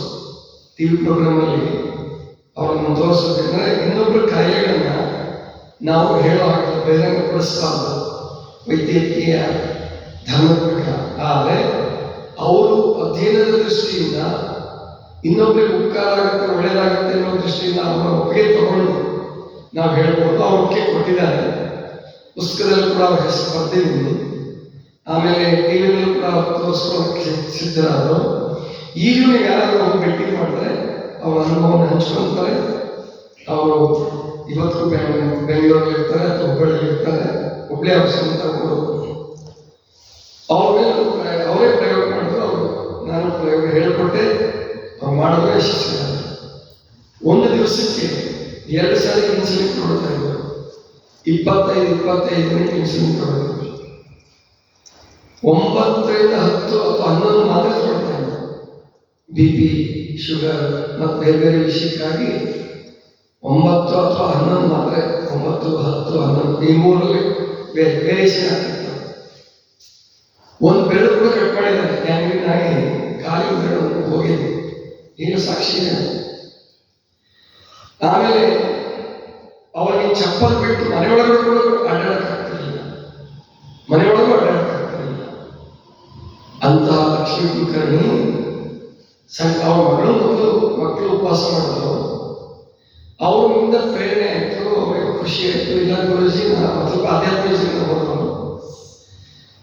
ಟಿವಿ ಪ್ರೋಗ್ರಾಮಲ್ಲಿ ಅವ್ರನ್ನ ತೋರಿಸೋದ್ರಿಂದ ಇನ್ನೊಬ್ಬರ ಕಾಯಿಲೆಗಳನ್ನ ನಾವು ಹೇಳೋ ಹಾಗೆ ಬಹಿರಂಗಪಡಿಸಬಾರ್ದು ವೈದ್ಯಕೀಯ ಧರ್ಮದ ಪ್ರಕಾರ. ಆದರೆ ಅವರು ಅಧ್ಯಯನದ ದೃಷ್ಟಿಯಿಂದ ಇನ್ನೊಬ್ಬರಿಗೆ ಉಪಕಾರ ಆಗುತ್ತೆ, ಒಳ್ಳೆಯದಾಗುತ್ತೆ ಅನ್ನೋ ದೃಷ್ಟಿಯಿಂದ ಅವರ ಒಪ್ಪಿಗೆ ತಗೊಂಡು ನಾವು ಹೇಳ್ಬೋದು. ಅವ್ರ ಒಪ್ಪಿಗೆ ಕೊಟ್ಟಿದ್ದಾರೆ, ಪುಸ್ತಕದಲ್ಲಿ ಕೂಡ ಅವ್ರ ಹೆಸರು ಬರ್ತಿದ್ದೀನಿ. ಆಮೇಲೆ ಟಿವಿನಲ್ಲೂ ಕೂಡ ತೋರಿಸ್ಕೊಳ್ಳೋಕೆ ಸಿದ್ಧರಾದರು. ಈಗಲೂ ಯಾರಾದರೂ ಹೋಗಿ ಭೇಟಿ ಮಾಡಿದ್ರೆ ಅವ್ರ ಅನುಭವನ ಹಂಚ್ಕೊಳ್ತಾರೆ. ಅವರು ಇವತ್ತು ಬೆಂಗಳೂರಲ್ಲಿ ಇರ್ತಾರೆ ಅಥವಾ ಹುಬ್ಬಳ್ಳಿ ಇರ್ತಾರೆ. ಹುಬ್ಬಳ್ಳಿ ಅವ್ರ ಸ್ವಂತ ಊರು. ಅವ್ರ ಮೇಲೆ ಅವರೇ ಪ್ರಯೋಗ ಮಾಡಿದ್ರು. ಅವರು ನಾನು ಪ್ರಯೋಗ ಹೇಳಿಕೊಟ್ಟೆ. ಅವ್ರು ಮಾಡಿದ್ರೆ ಯಶಸ್ವಿಯಾದ. ಒಂದು ದಿವಸಕ್ಕೆ 2 ಸಾರಿ ಇನ್ಸುಲಿನ್ ಕೊಡ್ತಾ ಇದ್ರು. 25 ಮಿನಿಟ್ ಇನ್ಸುಲಿನ್ ಕೊಡ್ತಿದ್ರು. 9 ರಿಂದ 10 ಅಥವಾ 11 ಮಾತ್ರೆ ಕೊಡ್ತಾ ಇದ್ರು. BP, ಶುಗರ್ ಮತ್ತು ಬೇರೆ ಬೇರೆ ವಿಷಯಕ್ಕಾಗಿ 9 ಅಥವಾ 11 ಮಾತ್ರೆ. 9, 10, 11 ಈ ಮೂರಲ್ಲಿ ವೇರಿಯೇಷನ್ ಆಗ್ತಿತ್ತು. ಒಂದು ಬೆರಳು ಕೂಡ ಕಟ್ ಮಾಡಿದ್ದಾರೆ. ಗ್ಯಾಂಗ್ರೀನ್ ಆಗಿ ಕಾಲಿನ ಬೆರಳು ಹೋಗಿದೆ. ಏನು ಸಾಕ್ಷಿ ಇದೆ. ಆಮೇಲೆ ಅವರಿಗೆ ಚಪ್ಪಲ್ ಬಿಟ್ಟು ಮನೆಯೊಳಗೂ ಕೂಡ ಅಡ್ಡಾಡಕ್ಕಾಗ್ತಿರಲಿಲ್ಲ. ಮನೆಯೊಳಗೂ ಅಡ್ಡಾಡಕ್ಕಾಗ್ತಿರಲಿಲ್ಲ. ಅಂತಹ ಲಕ್ಷ್ಮೀ ಕುಲಕರ್ಣಿ ಅವ್ರ ಮಕ್ಕಳು ಉಪವಾಸ ಮಾಡಿದ್ರು. ಅವರಿಂದ ಪ್ರೇರಣೆ ಆಯಿತು. ಅವರಿಗೆ ಖುಷಿ ಆಯಿತು. ಇಲ್ಲ ಗುರುಜಿ, ನಾನು ಸ್ವಲ್ಪ ಆಧ್ಯಾತ್ಮಿಕ ಜೀವನ ಹೋದವನು,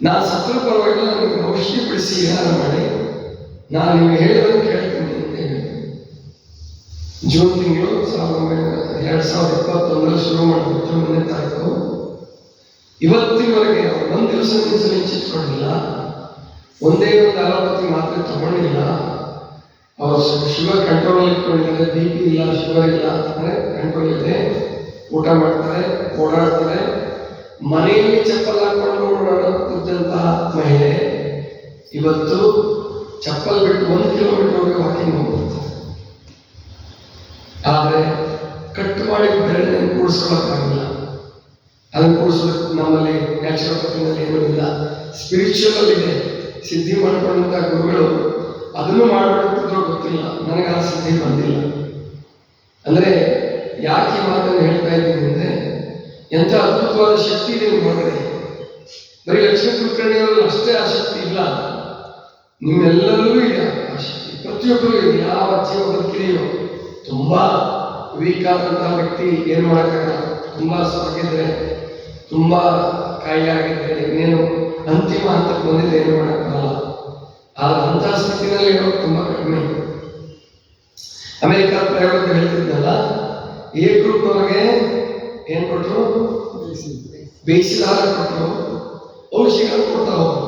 ನಾನು ಸತ್ರ ಪರವಾಗಿಲ್ಲ, ನನಗೆ ಔಷಧಿ ಬಿಡಿಸಿ ಏನಾರು ಮಾಡಿ ನಾನು ನಿಮಗೆ ಹೇಳಿದ್ರೆ ಕೇಳ್ತೀನಿ ಅಂತ ಹೇಳಿದೆ. ಜೂನ್ ತಿಂಗಳು 2021 ಶುರು ಮಾಡಿದ್ರು. ಜೂನ್ 1ನೇ ತಾರೀಕು. ಇವತ್ತಿನವರೆಗೆ ಅವರು ಒಂದು ದಿವಸ ಇನ್ಸುಲಿನ್ ಚಿಚ್ಕೊಂಡಿಲ್ಲ. ಒಂದೇ ಒಂದು ಅಲೋಪತಿ ಮಾತ್ರೆ ತಗೊಂಡಿಲ್ಲ. ಅವರು ಶುಗರ್ ಕಂಟ್ರೋಲ್ ಇಟ್ಕೊಂಡಿದ್ದಾರೆ. BP ಇಲ್ಲ, ಶುಗರ್ ಇಲ್ಲ ಅಂದರೆ ಕಂಟ್ರೋಲ್ ಇದೆ. ಊಟ ಮಾಡ್ತಾರೆ, ಓಡಾಡ್ತಾರೆ. ಮನೆಯಲ್ಲಿ ಚಪ್ಪಲ್ ಹಾಕೊಂಡು ಓಡಾಡುತ್ತಿದ್ದಂತಹ ಮಹಿಳೆ ಇವತ್ತು ಚಪ್ಪಲ್ ಬಿಟ್ಟು 1 ಕಿಲೋಮೀಟರ್ವರೆಗೆ ವಾಕಿಂಗ್ ಹೋಗ್ತಾರೆ. ಆದರೆ ಕಟ್ ಮಾಡಿ ಬೆರಳನ್ನು ಕೂಡಿಸ್ಕೊಳ್ಳೋಕ್ಕಾಗಿಲ್ಲ. ಅದನ್ನು ಕೂಡಿಸೋದಕ್ಕೆ ನಮ್ಮಲ್ಲಿ ನ್ಯಾಚುರೋಪತಿನಲ್ಲಿ ಏನೂ ಇಲ್ಲ. ಸ್ಪಿರಿಚುವಲ್ ಇದೆ. ಸಿದ್ಧಿ ಮಾಡಿಕೊಂಡಂಥ ಗುರುಗಳು ಅದನ್ನು ಮಾಡಿಬಿಡ್ತಿದ್ರು ಗೊತ್ತಿಲ್ಲ. ನನಗೆ ಆ ಸಿದ್ಧಿ ಬಂದಿಲ್ಲ. ಅಂದರೆ ಯಾಕೆ ಈ ಮಾತನ್ನು ಹೇಳ್ತಾ ಇದ್ದೀನಿ ಅಂದರೆ, ಎಂಥ ಅದ್ಭುತವಾದ ಶಕ್ತಿ ಇದೆ ನಿಮ್ಮೊಳಗಡೆ. ಬರೀ ಲಕ್ಷ್ಮೀ ಕುಲಕರ್ಣಿಯವರಲ್ಲಿ ಅಷ್ಟೇ ಆ ಶಕ್ತಿ ಇಲ್ಲ, ನಿಮ್ಮೆಲ್ಲರಲ್ಲೂ ಇದೆ ಆ ಶಕ್ತಿ. ಪ್ರತಿಯೊಬ್ಬರು ಇದೆ. ಯಾವ ಜೀವ ಬದುಕಿದೆಯೋ, ತುಂಬಾ ವೀಕ್ ಆದಂತಹ ವ್ಯಕ್ತಿ ಏನು ಮಾಡೋಕ್ಕಾಗಲ್ಲ. ತುಂಬಾ ಸೊರಗಿದ್ರೆ, ತುಂಬಾ ಕಾಯಿಲೆ ಆಗಿದ್ರೆ, ಇನ್ನೇನು ಅಂತಿಮ ಹಂತಕ್ಕೆ ಬಂದಿದೆ, ಏನು ಮಾಡೋಕ್ಕಾಗಲ್ಲ. ಆದ್ರೆ ಅಂತಹ ಸ್ಥಿತಿನಲ್ಲಿ ಇರೋದು ತುಂಬಾ ಕಡಿಮೆ. ಅಮೆರಿಕ ಪ್ರಯೋಗ ಹೇಳ್ತಿದ್ನಲ್ಲ, ಎ ಗ್ರೂಪ್ನವ್ರಿಗೆ ಏನ್ ಕೊಟ್ಟರು? ಬೇಯಿಸಿದ ಆಹಾರ ಕೊಟ್ಟರು, ಔಷಧಿಗಳನ್ನು ಕೊಡ್ತಾ ಹೋದ್ರು.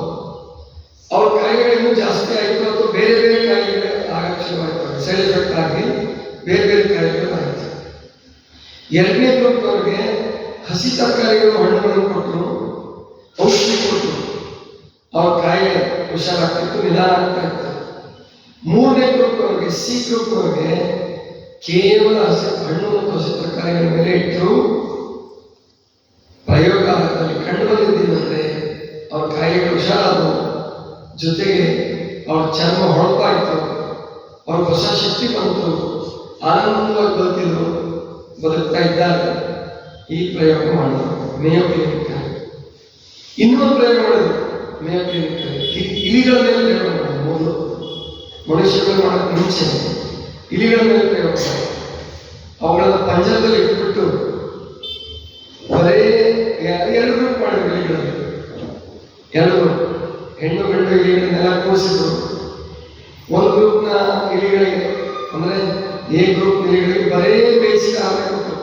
ಅವ್ರ ಕಾಯಿಲೆಗಳು ಇನ್ನೂ ಜಾಸ್ತಿ ಆಯಿತು ಅಥವಾ ಬೇರೆ ಬೇರೆ ಕಾಯಿಲೆಗಳು ಆಗಕ್ಕೆ ಶುರುವಾಯ್ತು. ಸೈಡ್ ಎಫೆಕ್ಟ್ ಆಗಿ ಬೇರೆ ಬೇರೆ ಕಾಯಿಲೆಗಳು ಆಯಿತು. 2ನೇ ಗ್ರೂಪ್ನವ್ರಿಗೆ ಹಸಿ ತರಕಾರಿಗಳು, ಹಣ್ಣುಗಳನ್ನು ಕೊಟ್ಟರು, ಔಷಧಿ ಕೊಟ್ಟರು. ಅವ್ರ ಕಾಯಿಲೆ ಹುಷಾರಾಗ್ತಿತ್ತು, ನಿಧಾನ ಆಗ್ತಾ ಇತ್ತು. 3ನೇ ಗ್ರೂಪ್ನವ್ರಿಗೆ, ಸಿ ಗ್ರೂಪ್ನವ್ರಿಗೆ ಕೇವಲ ಹಸಿ ಹಣ್ಣು ಮತ್ತು ಹಸಿ ತರಕಾರಿಗಳ ಮೇಲೆ ಇಟ್ಟರು. ಪ್ರಯೋಗದಲ್ಲಿ ಕಂಡು ಬಂದಿದ್ದೇನೆಂದರೆ ಅವ್ರ ಕಾಯಿಲೆಗಳು ಹುಷಾರಾದವು. ಜೊತೆಗೆ ಅವ್ರ ಚರ್ಮ ಹೊಳಪಾಯಿತು, ಅವ್ರ ಹೊಸ ಶಕ್ತಿ ಬಂತು, ಆನಂದವಾಗಿ ಬದುಕ್ತಾ ಇದ್ದಾರೆ. ಈ ಪ್ರಯೋಗ ಮಾಡಿದ್ರು ಮೇಯೋ ಕ್ಲಿನಿಕ್. ಇನ್ನೊಂದು ಪ್ರಯೋಗ ಮಾಡಿದ್ರು ಮೇಯೋ ಕ್ಲಿನಿಕ್. ಇಲಿಗಳ ಮೇಲೆ ಪ್ರಯೋಗ ಮಾಡಿದ್ರು. ಮೊದಲು ಮನುಷ್ಯಗಳ ಮಾಡೋಕ್ಕೆ ಮುಂಚೆ ಇಲಿಗಳ ಮೇಲೆ ಪ್ರಯೋಗ ಮಾಡಿದ್ರು. ಅವುಗಳನ್ನ ಪಂಜರದಲ್ಲಿ ಇಟ್ಬಿಟ್ಟು ಬರೇ 2 ಗ್ರೂಪ್ ಮಾಡಿದ್ರು. ಇಲಿಗಳಲ್ಲಿ 2 ಹೆಣ್ಣು ಗಂಡು ಇಲಿಗಳನ್ನೆಲ್ಲ ಕೂರಿಸಿದ್ರು. ಒಂದು ಗ್ರೂಪ್ನ ಇಲಿಗಳಿಗೆ ಅಂದ್ರೆ ಎ ಗ್ರೂಪ್ ಇಲಿಗಳಿಗೆ ಬರೇ ಬೇಯಿಸಿದ ಆಹಾರ ಕೊಟ್ಟರು.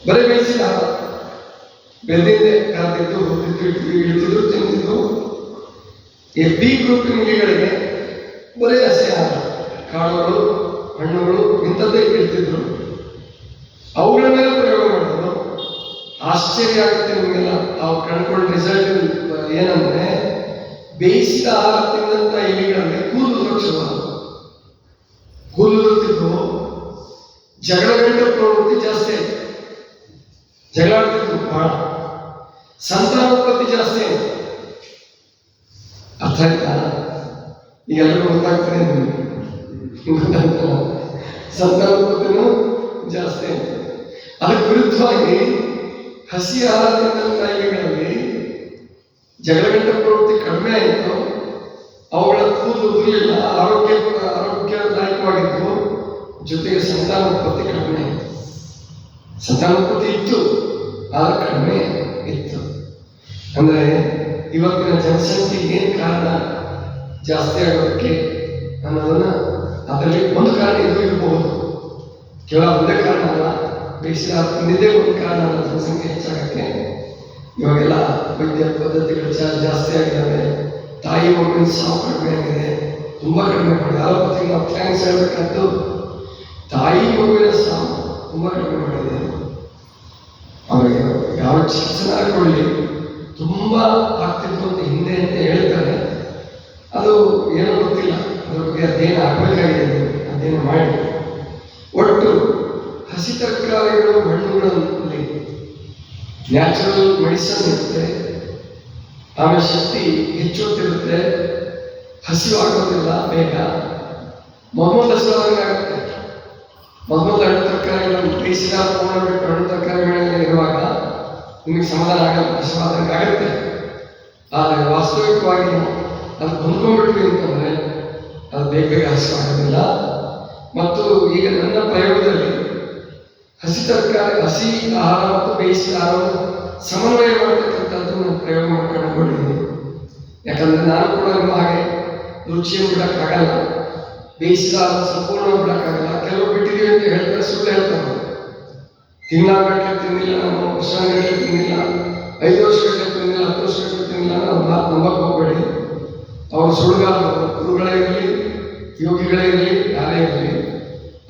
ಬರೇ ಬೇಯಿಸಿದ ಆಹಾರ, ಬೆಂದಿದ್ದೆ ಕಾದಿದ್ದು ಹೋಗ್ತಿದ್ದು ಇಳಿತಿದ್ರು ತಿಂತಿದ್ದು. ಬಿ ಗ್ರೂಪಿನ ಇಲಿಗಳಿಗೆ ಬರೇ ಹಸಿ ಆಹಾರ, ಕಾಳುಗಳು, ಹಣ್ಣುಗಳು ಇಂಥದ್ದೇ ಇಳ್ತಿದ್ರು. ಅವುಗಳ ಮೇಲೆ ಪ್ರಯೋಗ ಮಾಡಿದ್ರು. ಆಶ್ಚರ್ಯ ಆಗುತ್ತೆ ನಿಮಗೆಲ್ಲ. ಅವ್ರು ಕಂಡುಕೊಂಡ ರಿಸಲ್ಟ್ ಏನಂದ್ರೆ, ಬೇಯಿಸಿದ ಆಹಾರ ತಿಂದಂತ ಇಲಿಗಳಲ್ಲಿ ಕೂದಲು ಶುರುವಾದ, ಕೂದಲು ಇರ್ತಿದ್ವು. ಜಗಳಗಂಟ ಪ್ರವೃತ್ತಿ ಜಾಸ್ತಿ ಆಯ್ತು. ಜಗಳ ಆಡ್ತಿದ್ವು ಬಹಳ. ಸಂತಾನೋತ್ಪತ್ತಿ ಜಾಸ್ತಿ ಆಯ್ತು. ಅರ್ಥ ಆಯ್ತಾ? ಈಗೆಲ್ಲರೂ ಗೊತ್ತಾಗ್ತದೆ ನಿಮಗೆ. ಸಂತಾನೋತ್ಪತ್ತಿನೂ ಜಾಸ್ತಿ ಆಯ್ತು. ಅದಕ್ಕೆ ವಿರುದ್ಧವಾಗಿ ಹಸಿ ಆಹಾರ ತಿಂದಂತ ಇಲಿಗಳಲ್ಲಿ ಜಗಳಗಂಟ ಪ್ರವೃತ್ತಿ ಕಡಿಮೆ ಆಯಿತು. ಅವುಗಳ ಕೂದಲು ಉದುರಲಿಲ್ಲ, ಆರೋಗ್ಯದಾಯಕವಾಗಿತ್ತು. ಜೊತೆಗೆ ಸಂತಾನೋತ್ಪತ್ತಿ ಕಡಿಮೆ ಆಯಿತು. ಸಂತಾನೋತ್ಪತ್ತಿ ಇತ್ತು, ಆದ್ರೆ ಕಡಿಮೆ ಇತ್ತು. ಅಂದರೆ ಇವತ್ತಿನ ಜನಸಂಖ್ಯೆಗೆ ಏನು ಕಾರಣ ಜಾಸ್ತಿ ಆಗೋದಕ್ಕೆ ಅನ್ನೋದನ್ನ ಅದರಲ್ಲಿ ಒಂದು ಕಾರಣ ಇದು ಇರಬಹುದು. ಕೇವಲ ಒಂದೇ ಕಾರಣ ಅಲ್ಲ, ಬೇಯಿಸಿದ ತಿಂದಿದ್ದೇ ಒಂದು ಕಾರಣ ಅಲ್ಲ ಜನಸಂಖ್ಯೆ ಹೆಚ್ಚಾಗಕ್ಕೆ. ಇವಾಗೆಲ್ಲ ವೈದ್ಯ ಪದ್ಧತಿಗಳು ಜಾಸ್ತಿ ಆಗಿದ್ದಾವೆ. ತಾಯಿ ಮಗುವಿನ ಸಾವು ಕಡಿಮೆ ಆಗಿದೆ, ತುಂಬ ಕಡಿಮೆ ಮಾಡಿದೆ. ಅಲೋಪತಿ ನಾವು ಥ್ಯಾಂಕ್ಸ್ ಹೇಳಬೇಕಂತೂ ತಾಯಿ ಮಗುವಿನ ಸಾವು ತುಂಬ ಕಡಿಮೆ ಮಾಡಿದೆ. ಅವರಿಗೆ ಯಾವ ಚಿಕಿತ್ಸೆ ಕೊಡಲಿ ತುಂಬ ಆಗ್ತಿತ್ತು ಅಂತ ಹಿಂದೆ ಅಂತ ಹೇಳ್ತಾರೆ. ಅದು ಏನೋ ಗೊತ್ತಿಲ್ಲ, ಅದ್ರ ಬಗ್ಗೆ ಅಧ್ಯಯನ ಆಗಬೇಕಾಗಿದೆ, ಅಧ್ಯಯನ ಮಾಡಿ. ಒಟ್ಟು ಹಸಿ ತರಕಾರಿಗಳು ಹಣ್ಣುಗಳಲ್ಲಿ ನ್ಯಾಚುರಲ್ ಮೆಡಿಸನ್ ಇರುತ್ತೆ, ಆಮೇಲೆ ಶಕ್ತಿ ಹೆಚ್ಚುತ್ತಿರುತ್ತೆ, ಹಸಿವಾಗೋದಿಲ್ಲ ಬೇಗ, ಮೊದಲು ಹಸಿವಾದಂಗೆ ಆಗುತ್ತೆ. ಮೊದಲು ಹಣ್ಣು ತರಕಾರಿಗಳನ್ನು ಬೇಯಿಸಿದ ಬಿಟ್ಟು ಹಣ್ಣು ತರಕಾರಿ ಮೇಲೆ ಇರುವಾಗ ನಿಮಗೆ ಸಮಾಧಾನ ಆಗಲ್ಲ, ಹಸಿವಾದಂಗೆ ಆಗುತ್ತೆ. ಆದರೆ ವಾಸ್ತವಿಕವಾಗಿ ಅದು ಹೊಂದ್ಕೊಂಡ್ಬಿಟ್ವಿ ಅಂತಂದರೆ ಅದು ಬೇಗ ಬೇಗ ಹಸಿವಾಗೋದಿಲ್ಲ. ಮತ್ತು ಈಗ ನನ್ನ ಪ್ರಯೋಗದಲ್ಲಿ ಹಸಿ ತರಕಾರಿ, ಹಸಿ ಆಹಾರ ಮತ್ತು ಬೇಯಿಸಿದ ಆಹಾರವನ್ನು ಸಮನ್ವಯ ಮಾಡತಕ್ಕಂಥದ್ದು ನಾನು ಪ್ರಯೋಗ ಮಾಡ್ಕೊಂಡಿದ್ದೀನಿ. ಯಾಕಂದರೆ ನಾನು ಕೂಡ ನಿಮ್ಮ ಹಾಗೆ ರುಚಿಯನ್ನು ಬಿಡೋಕ್ಕಾಗಲ್ಲ, ಬೇಯಿಸಿದ ಆಹಾರ ಸಂಪೂರ್ಣವಾಗಿ ಬಿಡೋಕ್ಕಾಗಲ್ಲ. ಕೆಲವು ಬಿಟ್ಟಿದ್ದೀವಿ ಅಂತ ಹೇಳ್ತಾರೆ, ಸುಳ್ಳು ಹೇಳ್ತಾರೆ. ತಿಂಗಳಾಗಟ್ಟಲೆ ತಿಂದಿಲ್ಲ, ನಾನು ವರ್ಷಗಟ್ಟಲೆ ತಿಂದಿಲ್ಲ, 5 ವರ್ಷಗಟ್ಟಲೆ ತಿಂದಿಲ್ಲ, 10 ವರ್ಷಗಟ್ಟಲೆ ತಿಂದಿಲ್ಲ, ನಾವು ಮಾತು ನಂಬಕ್ಕೆ ಹೋಗಬೇಡಿ. ಅವರು ಸುಳ್ಳುಗಾರರು, ಗುರುಗಳೇ ಇರಲಿ, ಯೋಗಿಗಳೇ ಇರಲಿ, ಯಾರೇ ಇರಲಿ,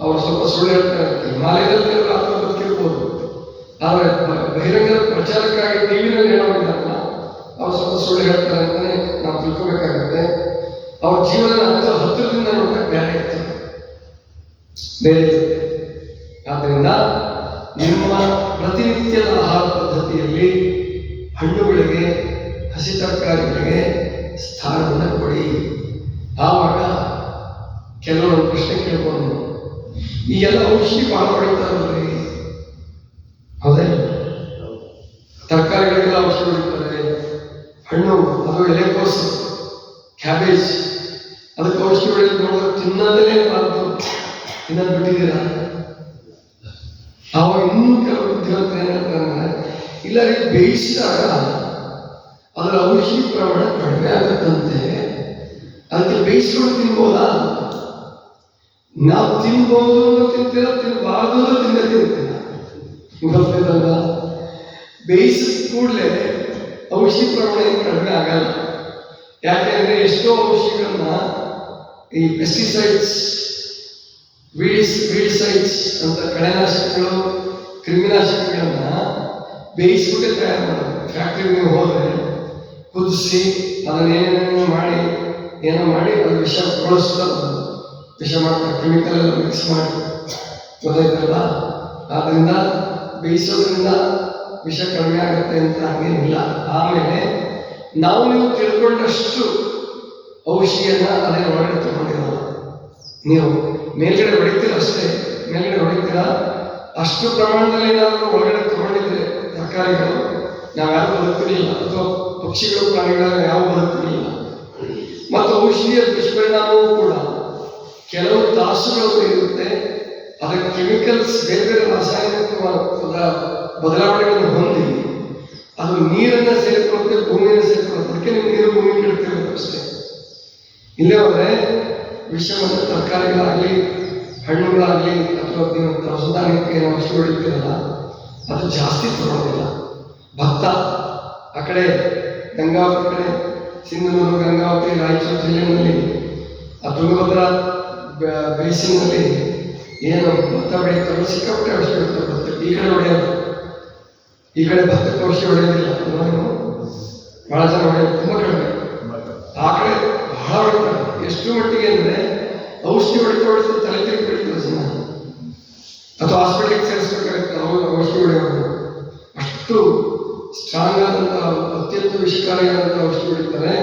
ಅವರು ಸ್ವಲ್ಪ ಸುಳ್ಳು ಹೇಳ್ತಾರೆ. ಹಿಮಾಲಯದಲ್ಲಿ ರಾತ್ರಿ ಬದುಕಿರ್ಬೋದು, ಆದರೆ ಬಹಿರಂಗ ಪ್ರಚಾರಕ್ಕಾಗಿ ಟಿವಿನಲ್ಲಿ ಹೇಳೋದಿಲ್ಲ, ಅವ್ರು ಸ್ವಲ್ಪ ಸುಳ್ಳು ಹೇಳ್ತಾರೆ ಅಂತಲೇ ನಾವು ತಿಳ್ಕೋಬೇಕಾಗುತ್ತೆ. ಅವ್ರ ಜೀವನ ಹತ್ತಿರದಿಂದ ನೋಡಕ್ಕೆ ಬೇರೆ ಇರ್ತದೆ, ಬೇರೆ. ಆದ್ದರಿಂದ ನಿಮ್ಮ ಪ್ರತಿನಿತ್ಯದ ಆಹಾರ ಪದ್ಧತಿಯಲ್ಲಿ ಹಣ್ಣುಗಳಿಗೆ, ಹಸಿ ತರಕಾರಿಗಳಿಗೆ ಸ್ಥಾನವನ್ನು ಕೊಡಿ. ಆವಾಗ ಕೆಲವರು ಪ್ರಶ್ನೆ ಕೇಳ್ಕೊಂಡು, ಈಗೆಲ್ಲ ಔಷಧಿ ಭಾಳ ಹೊಡಿತಾರಲ್ರಿ, ಹೌದೇ? ತರಕಾರಿಗಳಿಗೆಲ್ಲ ಔಷಧಿ ಹೊಡಿತಾರೆ, ಹಣ್ಣು ಅದು ಎಲೆಕೋಸು, ಕ್ಯಾಬೇಜ್, ಅದಕ್ಕೆ ಔಷಧಿ ಹೊಡೆದು ನೋಡೋದು ತಿನ್ನೋದೇ ಬಾರ್ದು, ತಿನ್ನೋದು ಬಿಟ್ಟಿದ್ದೀರಾ? ಅವಾಗ ಇನ್ನೂ ಕೆಲವು ಬುದ್ಧಿವಂತರು ಏನಂತಾರೆ, ಇಲ್ಲ ರೀ ಬೇಯಿಸಿದಾಗ ಅದರ ಔಷಧಿ ಪ್ರಮಾಣ ಕಡಿಮೆ ಆಗುತ್ತಂತೆ, ಅದಕ್ಕೆ ಬೇಯಿಸ್ಕೊಂಡು ತಿನ್ಬೋದಾ? ನಾವು ತಿನ್ಬೋದು ತಿಂತೀರ, ತಿನ್ನಬಾರ್ದು ತಿಂತೀರ, ಗೊತ್ತಿಲ್ಲ. ಬೇಯಿಸಿದ ಕೂಡಲೇ ಔಷಧಿ ಪ್ರಮಾಣ ಏನು ಕಡಿಮೆ ಆಗಲ್ಲ. ಯಾಕೆಂದರೆ ಎಷ್ಟೋ ಔಷಧಿಗಳನ್ನ ಈ ಪೆಸ್ಟಿಸೈಡ್ಸ್, ವೀಡಿಸೈಡ್ಸ್ ಅಂತ ಕಳೆನಾಶಕಗಳು, ಕ್ರಿಮಿನಾಶಕಗಳನ್ನ ಬೇಯಿಸ್ಬಿಟ್ಟೆ ತಯಾರು ಮಾಡೋದು. ಫ್ಯಾಕ್ಟ್ರಿಗೆ ನೀವು ಹೋದರೆ ಕುದಿಸಿ ಅದನ್ನೇನೇನೋ ಮಾಡಿ ಏನೋ ಮಾಡಿ ಅದು ವಿಷ ಬಳಸ್ತಾರೆ, ವಿಷ ಮಾಡ್ತಾರೆ, ಕೆಮಿಕಲ್ ಎಲ್ಲ ಮಿಕ್ಸ್ ಮಾಡಿ, ಗೊತ್ತಾಯ್ತಲ್ಲ. ಆದ್ದರಿಂದ ಬೇಯಿಸೋದ್ರಿಂದ ವಿಷ ಕಡಿಮೆ ಆಗುತ್ತೆ ಅಂತ ಹಂಗೇನಿಲ್ಲ. ಆಮೇಲೆ ನೀವು ತಿಳ್ಕೊಂಡಷ್ಟು ಔಷಧಿಯನ್ನ ಅದೇ ಒಳಗಡೆ ತಗೊಂಡಿರಲ್ಲ. ನೀವು ಮೇಲ್ಗಡೆ ಹೊಡಿತೀರ ಅಷ್ಟೇ, ಮೇಲ್ಗಡೆ ಹೊಡಿತೀರ, ಅಷ್ಟು ಪ್ರಮಾಣದಲ್ಲಿ ಏನಾದರೂ ಒಳಗಡೆ ತಗೊಂಡಿದ್ರೆ ತರಕಾರಿಗಳು ನಾವ್ಯಾರು ಬದುಕಲಿಲ್ಲ, ಅಥವಾ ಪಕ್ಷಿಗಳು, ಪ್ರಾಣಿಗಳು ಯಾವ ಬದುಕಲಿಲ್ಲ. ಮತ್ತು ಔಷಧಿಯ ದುಷ್ಪರಿಣಾಮವೂ ಕೂಡ ಕೆಲವು ತಾಸುಗಳು ಇರುತ್ತೆ. ಅದಕ್ಕೆ ಕೆಮಿಕಲ್ಸ್, ಬೇರೆ ಬೇರೆ ರಾಸಾಯನಿಕ ಬದಲಾವಣೆಗಳನ್ನು ಹೊಂದಿ ಅದು ನೀರನ್ನು ಸೇರಿಕೊಳ್ಳುತ್ತೆ, ಭೂಮಿಯನ್ನು ಸೇರಿಕೊಳ್ಳುತ್ತೆ. ಅದಕ್ಕೆ ನೀವು ನೀರು ಭೂಮಿ ಕೆಡ್ತಿರೋದು ಅಷ್ಟೇ. ಇಲ್ಲೇ ಹೋದರೆ ವಿಷವನ್ನು ತರಕಾರಿಗಳಾಗಲಿ, ಹಣ್ಣುಗಳಾಗಲಿ, ಅಥವಾ ನೀವು ಔಷಧಾನಿಕೆ ಔಷಧಿ ಹೊಡಿತೀರಲ್ಲ, ಅದು ಜಾಸ್ತಿ ತಗೊಳ್ಳೋದಿಲ್ಲ. ಭತ್ತ ಆ ಕಡೆ ಗಂಗಾವತಿ ಕಡೆ, ಸಿಂಧನೂರು, ಗಂಗಾವತಿ, ರಾಯಚೂರು ಜಿಲ್ಲೆಯಲ್ಲಿ ಆ ತುಂಗಭದ್ರಾ ಬೇಸಿನಲ್ಲಿ ಏನು ಭತ್ತ ಬೆಳೀತಾರೆ, ಸಿಕ್ಕಾಪಟ್ಟೆ ಔಷಧಿ ಹೊಡಿತಾರೆ ಭತ್ತಕ್ಕೆ. ಈ ಕಡೆ ಹೊಡೆಯೋದು, ಈ ಕಡೆ ಭತ್ತಕ್ಕೆ ಔಷಧಿ ಹೊಡೆಯೋದಿಲ್ಲ. ಭಾಳ ಜನ ಹೊಡೆಯೋದು ತುಂಬ ಕಡಿಮೆ. ಆ ಕಡೆ ಬಹಳ ಹೊಡಿತಾರೆ. ಎಷ್ಟು ಮಟ್ಟಿಗೆ ಅಂದರೆ ಔಷಧಿ ಹೊಡಿತಾ ತಲೆ ತಿರುಗಿ ಬಿಡ್ತಾರೆ ಜನ, ಅಥವಾ ಹಾಸ್ಪಿಟ್ಲಿಗೆ ಸೇರಿಸ್ಬೇಕಾಗುತ್ತೆ ಔಷಧಿ ಹೊಡೆಯೋದು. ಅಷ್ಟು ಸ್ಟ್ರಾಂಗ್ ಆದಂಥ, ಅತ್ಯಂತ ವಿಷಕಾರಿಯಾದಂಥ ಔಷಧಿ ಹೊಡಿತಾರೆ.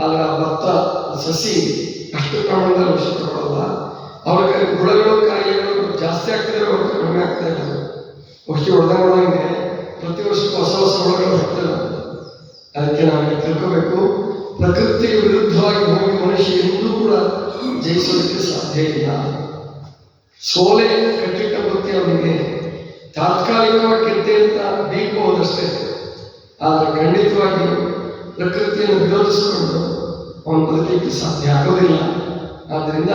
ಆದರೆ ಆ ಭತ್ತ ಸಸಿ ಅಷ್ಟು ಪ್ರಮಾಣದಲ್ಲಿ ಔಷಧಿ ತಗೊಳ್ಳಲ್ಲ. ಅವ್ರ ಹುಳಗಳು, ಕಾಯಿಲೆಗಳು ಜಾಸ್ತಿ ಆಗ್ತದೆ, ಹೊರತು ಕಡಿಮೆ ಆಗ್ತಾ ಇಲ್ಲ. ಔಷಧಿ ಹೊಡೆದಂಗೆ ಪ್ರತಿ ವರ್ಷಕ್ಕೂ ಹೊಸ ಹೊಸ ಹುಳಗಳು ಬರ್ತವೆ. ಅದಕ್ಕೆ ನಾವು ತಿಳ್ಕೋಬೇಕು, ಪ್ರಕೃತಿಗೆ ವಿರುದ್ಧವಾಗಿ ಹೋಗಿ ಮನುಷ್ಯ ಎಂದೂ ಕೂಡ ಜಯಿಸೋದಕ್ಕೆ ಸಾಧ್ಯ ಇಲ್ಲ. ಸೋಲೆ ಕಟ್ಟಿಟ್ಟ ಬುದ್ಧಿ ಅವನಿಗೆ, ತಾತ್ಕಾಲಿಕವಾಗಿ ಗೆದ್ದೆ ಅಂತ ಬೀಗಬಹುದಷ್ಟೇ, ಆದರೆ ಖಂಡಿತವಾಗಿಯೂ ಪ್ರಕೃತಿಯನ್ನು ವಿರೋಧಿಸಿಕೊಂಡು ಅವನು ಬದುಕಲಿಕ್ಕೆ ಸಾಧ್ಯ ಆಗೋದಿಲ್ಲ. ಆದ್ದರಿಂದ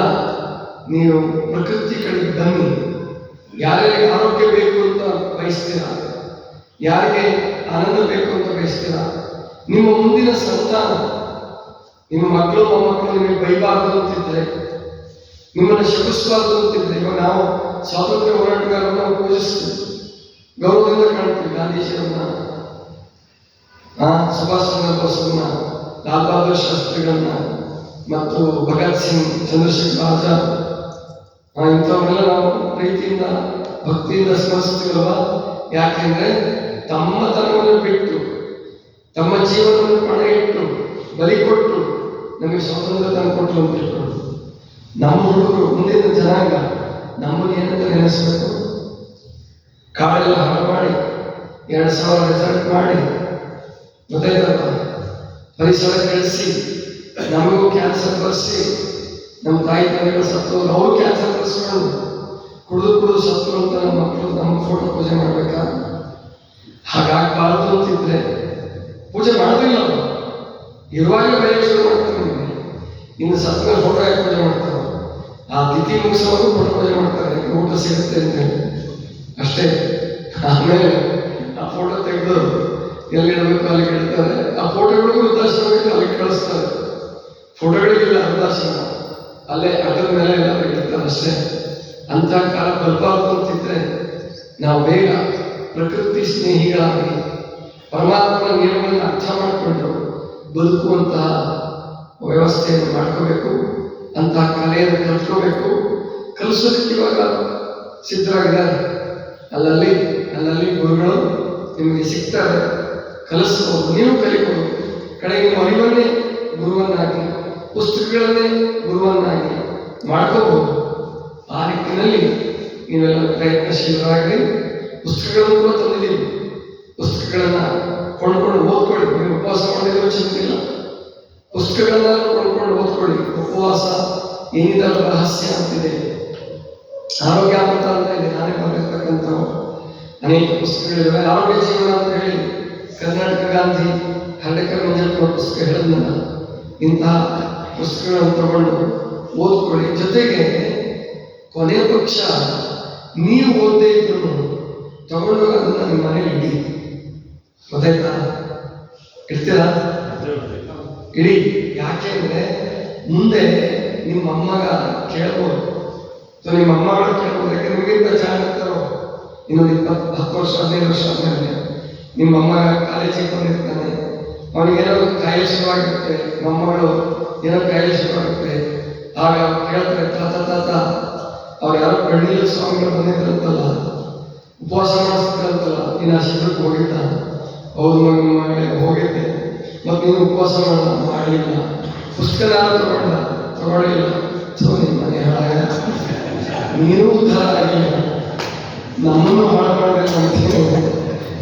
ನೀವು ಪ್ರಕೃತಿ ಕಡೆಗೆ ಬನ್ನಿ. ಯಾರಿಗೆ ಆರೋಗ್ಯ ಬೇಕು ಅಂತ ಬಯಸ್ತೀರಾ, ಯಾರಿಗೆ ಆನಂದ ಬೇಕು ಅಂತ ಬಯಸ್ತೀರಾ, ನಿಮ್ಮ ಮುಂದಿನ ಸಂತಾನ, ನಿಮ್ಮ ಮಕ್ಕಳು ಮೊಮ್ಮಕ್ಕಳು ನಿಮಗೆ ಬೈಬಾರ್ದು ಅಂತಿದ್ರೆ, ನಿಮ್ಮನ್ನು ಶಪಿಸಬಾರ್ದು ಅಂತಿದ್ರೆ, ಇವಾಗ ನಾವು ಸ್ವಾತಂತ್ರ್ಯ ಹೋರಾಟಗಾರರನ್ನು ನಾವು ಪೂಜಿಸ್ತೀವಿ, ಗೌರವದಿಂದ ಕಾಣ್ತೀವಿ. ಗಾಂಧೀಜಿಯವರನ್ನ, ಸುಭಾಷ್ ಚಂದ್ರ ಬೋಸ್ರನ್ನ, ಲಾಲ್ ಬಹದ್ದೂರ್ ಶಾಸ್ತ್ರಿಗಳನ್ನ ಮತ್ತು ಭಗತ್ ಸಿಂಗ್, ಚಂದ್ರಶೇಖರ್ ಆಜಾದ್, ಇಂಥವನ್ನೆಲ್ಲ ನಾವು ಪ್ರೀತಿಯಿಂದ ಭಕ್ತಿಯಿಂದ ಸ್ಮರಿಸ್ತೀವಲ್ವ. ಯಾಕೆಂದ್ರೆ ತಮ್ಮ ತನವನ್ನು ಬಿಟ್ಟು ತಮ್ಮ ಜೀವನವನ್ನು ಪಣ ಇಟ್ಟು ಬಲಿ ಕೊಟ್ಟು ನಮಗೆ ಸ್ವಾತಂತ್ರ್ಯ ತಂದು ಕೊಟ್ಟರು ಅಂತ ತಿಳ್ಕೊಂಡು ನಮ್ಮ ಹುಡುಗರು, ಮುಂದಿನ ಜನಾಂಗ ನಮ್ಮನ್ನು ಏನಂತ ನೆನೆಸ್ಬೇಕು? ಕಾಡೆಲ್ಲ ಹಾಳು ಮಾಡಿ 2000 ರಿಸಲ್ಟ್ ಮಾಡಿ ಗೊತ್ತಾಯ್ತಲ್ಲ, ಪರಿಸರ ಕೆಡಿಸಿ ನಮಗೂ ಕ್ಯಾನ್ಸರ್ ಬರೆಸಿ, ನಮ್ಮ ತಾಯಿ ತಂದೆಗಳು ಸತ್ತು ಅವರು ಕ್ಯಾನ್ಸರ್ ಬರೆಸ್ಕೊಂಡು ಕುಡಿದು ಸತ್ತು ಅಂತ ನಮ್ಮ ಮಕ್ಕಳು ನಮ್ಮ ಫೋಟೋ ಪೂಜೆ ಮಾಡ್ಬೇಕಾ? ಹಾಗಾಗಬಾರ್ದು ಅಂತಿದ್ರೆ ಪೂಜೆ ಮಾಡೋದಿಲ್ಲ. ಅವರು ಇರುವಾಗಲೇ ಬೇರೆ ಶುರು ಮಾಡ್ತಾರೆ. ನಿಮಗೆ ಇನ್ನು ಸತ್ತ ಮೇಲೆ ಫೋಟೋ ಯಾಕೆ ಪೂಜೆ ಮಾಡ್ತಾರೆ? ಆ ತಿಥಿ ಮುಗಿಸೋವಾಗ ಫೋಟೋ ಪೂಜೆ ಮಾಡ್ತಾರೆ, ಊಟ ಸಿಗುತ್ತೆ ಅಂತೇಳಿ ಅಷ್ಟೇ. ಆಮೇಲೆ ಆ ಫೋಟೋ ತೆಗೆದು ಎಲ್ಲಿಡಬೇಕು ಅಲ್ಲಿಗೆ ಇಡ್ತಾರೆ. ಆ ಫೋಟೋಗಳಿಗೂ ವೃದ್ಧಾಶ್ರಮಕ್ಕೆ ಅಲ್ಲಿಗೆ ಕಳಿಸ್ತಾರೆ. ಫೋಟೋಗಳಿಗಿಲ್ಲ ವೃದ್ಧಾಶ್ರಮ, ಅಲ್ಲೇ ಅಡ್ಡದ ಮೇಲೆ ಎಲ್ಲರೂ ಇಡ್ತಾರೆ ಅಷ್ಟೇ. ಅಂತ ಕಾಲ ಬರಬಾರ್ದು ಅಂತಿದ್ರೆ ನಾವು ಬೇಗ ಪ್ರಕೃತಿ ಸ್ನೇಹಿಗಳಾಗಿ ಪರಮಾತ್ಮನ ನಿಯಮವನ್ನು ಅರ್ಥ ಮಾಡಿಕೊಂಡು ಬದುಕುವಂತಹ ವ್ಯವಸ್ಥೆಯನ್ನು ಮಾಡ್ಕೋಬೇಕು. ಅಂತಹ ಕಲೆಯನ್ನು ಕಲ್ತ್ಕೋಬೇಕು. ಕಲಿಸೋದಕ್ಕೆ ಇವಾಗ ಸಿದ್ಧರಾಗಿದ್ದಾರೆ. ಅಲ್ಲಲ್ಲಿ ಗುರುಗಳು ನಿಮಗೆ ಸಿಗ್ತಾರೆ, ಕಲಿಸ್ಬೋದು, ನೀವು ಕಲಿಬೋದು. ಕಡೆಗೆ ನಿಮ್ಮ ಅರಿವನ್ನೇ ಗುರುವನ್ನಾಗಿ, ಪುಸ್ತಕಗಳನ್ನೇ ಗುರುವನ್ನಾಗಿ ಮಾಡ್ಕೋಬಹುದು. ಆ ನಿಟ್ಟಿನಲ್ಲಿ ನೀವೆಲ್ಲ ಪ್ರಯತ್ನಶೀಲರಾಗಿ ಪುಸ್ತಕಗಳನ್ನು ಕೂಡ ತಂದಿದ್ದೀವಿ. ಪುಸ್ತಕಗಳನ್ನು ಕೊಂಡ್ಕೊಂಡು ಓದ್ಕೊಳ್ಳಿ. ನೀವು ಉಪವಾಸ ಮಾಡಿದ್ರು ಚಿಂತಿಲ್ಲ, ಪುಸ್ತಕಗಳನ್ನ ಕೊಂಡ್ಕೊಂಡು ಓದ್ಕೊಳ್ಳಿ. ಉಪವಾಸ ಏನಿದರ ರಹಸ್ಯ ಅಂತಿದೆ, ಆರೋಗ್ಯ ಅಮೃತ ಅಂತ ಇದೆ, ನಾನೇ ಬರೆದಿರ್ತಕ್ಕಂಥವು ಅನೇಕ ಪುಸ್ತಕಗಳಿವೆ. ಆರೋಗ್ಯ ಜೀವನ ಅಂತ ಹೇಳಿ ಕರ್ನಾಟಕ ಗಾಂಧಿ ಹರ್ಡೇಕರ್ ಮಂಜಪ್ಪನವರ ಪುಸ್ತಕ ಹೇಳಿದ್ನಲ್ಲ, ಇಂತಹ ಪುಸ್ತಕಗಳನ್ನು ತಗೊಂಡು ಓದ್ಕೊಳ್ಳಿ. ಜೊತೆಗೆ ಕೊನೆಯ ಪಕ್ಷ ನೀವು ಓದದೇ ಇದ್ರು ತಗೊಂಡೋಗ ಅದನ್ನು ನಿಮ್ಮ ಮನೇಲಿ ಇಡಿ. ಗೊತ್ತಾಯ್ತಾ? ಇಡ್ತೀರಾ? ಇಡಿ. ಯಾಕೆ ಅಂದರೆ ಮುಂದೆ ನಿಮ್ಮ ಅಮ್ಮಗ ಕೇಳ್ಬೋದು, ನಿಮ್ಮ ಅಮ್ಮಗಳು ಕೇಳ್ಬೋದು. ಯಾಕೆ ನಿಮಗಿಂತ ಚೆನ್ನಾಗಿರ್ತಾರೋ ಇನ್ನೊಂದು 10 ವರ್ಷ 15 ವರ್ಷ ಆದ್ಮೇಲೆ ನಿಮ್ಮ ಅಮ್ಮಗ ಕಾಲೇಜಿಗೆ ಬಂದಿರ್ತಾನೆ, ಅವನಿಗೇನೋ ಕಾಯಿಲೆ ಶುರುವಾಗಿರುತ್ತೆ, ಮೊಮ್ಮಗಳು ಏನೋ ಕಾಯಿಲೆ ಶುರುವಾಗುತ್ತೆ. ಆಗ ಕೇಳ್ತಾರೆ, ತಾತ ಅವ್ರು ಯಾರೋ ಕಣ್ಣಿಲ್ಲ ಸ್ವಾಮಿಗಳು ಬಂದಿದ್ರಂತಲ್ಲ, ಉಪವಾಸ ಮಾಡಿಸ್ತಿದ್ರಂತಲ್ಲ, ನೀನು ಆ ಶಿಬಿರಕ್ಕೆ ಹೋಗಿದ್ದ? ಹೌದು ಮಗಳೇ ಹೋಗಿದ್ದೆ. ಮತ್ತು ನೀನು ಉಪವಾಸ ಮಾಡಲಿಲ್ಲ, ಪುಸ್ತಕ ತಗೊಳ್ಳಿಲ್ಲ. ಸೊ ನಿಮ್ಮ ಮನೆ ಹಾಳಾಗ ನೀನು ಉದ್ಧಾರ ಆಗಿಲ್ಲ, ನಮ್ಮನ್ನು ಹಾಳು ಮಾಡಬೇಕು ಅಂತೀನಿ.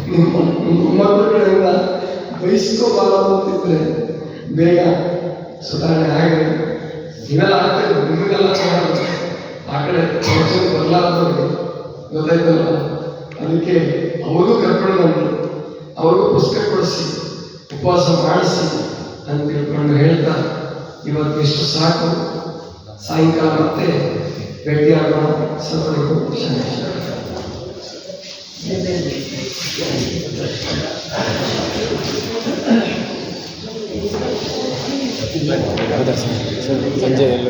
ನಿಮ್ಮ ಕಡೆಯಿಂದ ಬಯಸ್ಕೋಬಾರದು ಅಂತಿದ್ರೆ ಬೇಗ ಸುಧಾರಣೆ ಆಗಿದೆ. ಇವೆಲ್ಲ ಆಗ್ತದೆ, ನಿಮಗೆಲ್ಲ ಚೆನ್ನಾಗಿ ಆ ಕಡೆ ಯೋಚನೆ ಬದಲಾದವ್ರಿಗೆ ಗೊತ್ತಾಯ್ತಲ್ಲ. ಅದಕ್ಕೆ ಅವ್ರಿಗೂ ಕರ್ಕೊಂಡು ಬನ್ನಿ, ಅವ್ರಿಗೂ ಪುಸ್ತಕ ಕೊಡಿಸಿ, ಉಪವಾಸ ಮಾಡಿಸಿ ಅಂತ ತಿಳ್ಕೊಂಡು ಹೇಳ್ತಾ ಇವತ್ತು ಇಷ್ಟು ಸಾಕು. ಸಾಯಂಕಾಲ ಮತ್ತೆ ಭೇಟಿಯಾಗೋಣ. ಸರ್ವರಿಗೂ ಶನೇಶ್ವರ. ಸಂಜೆ ಎಲ್ಲ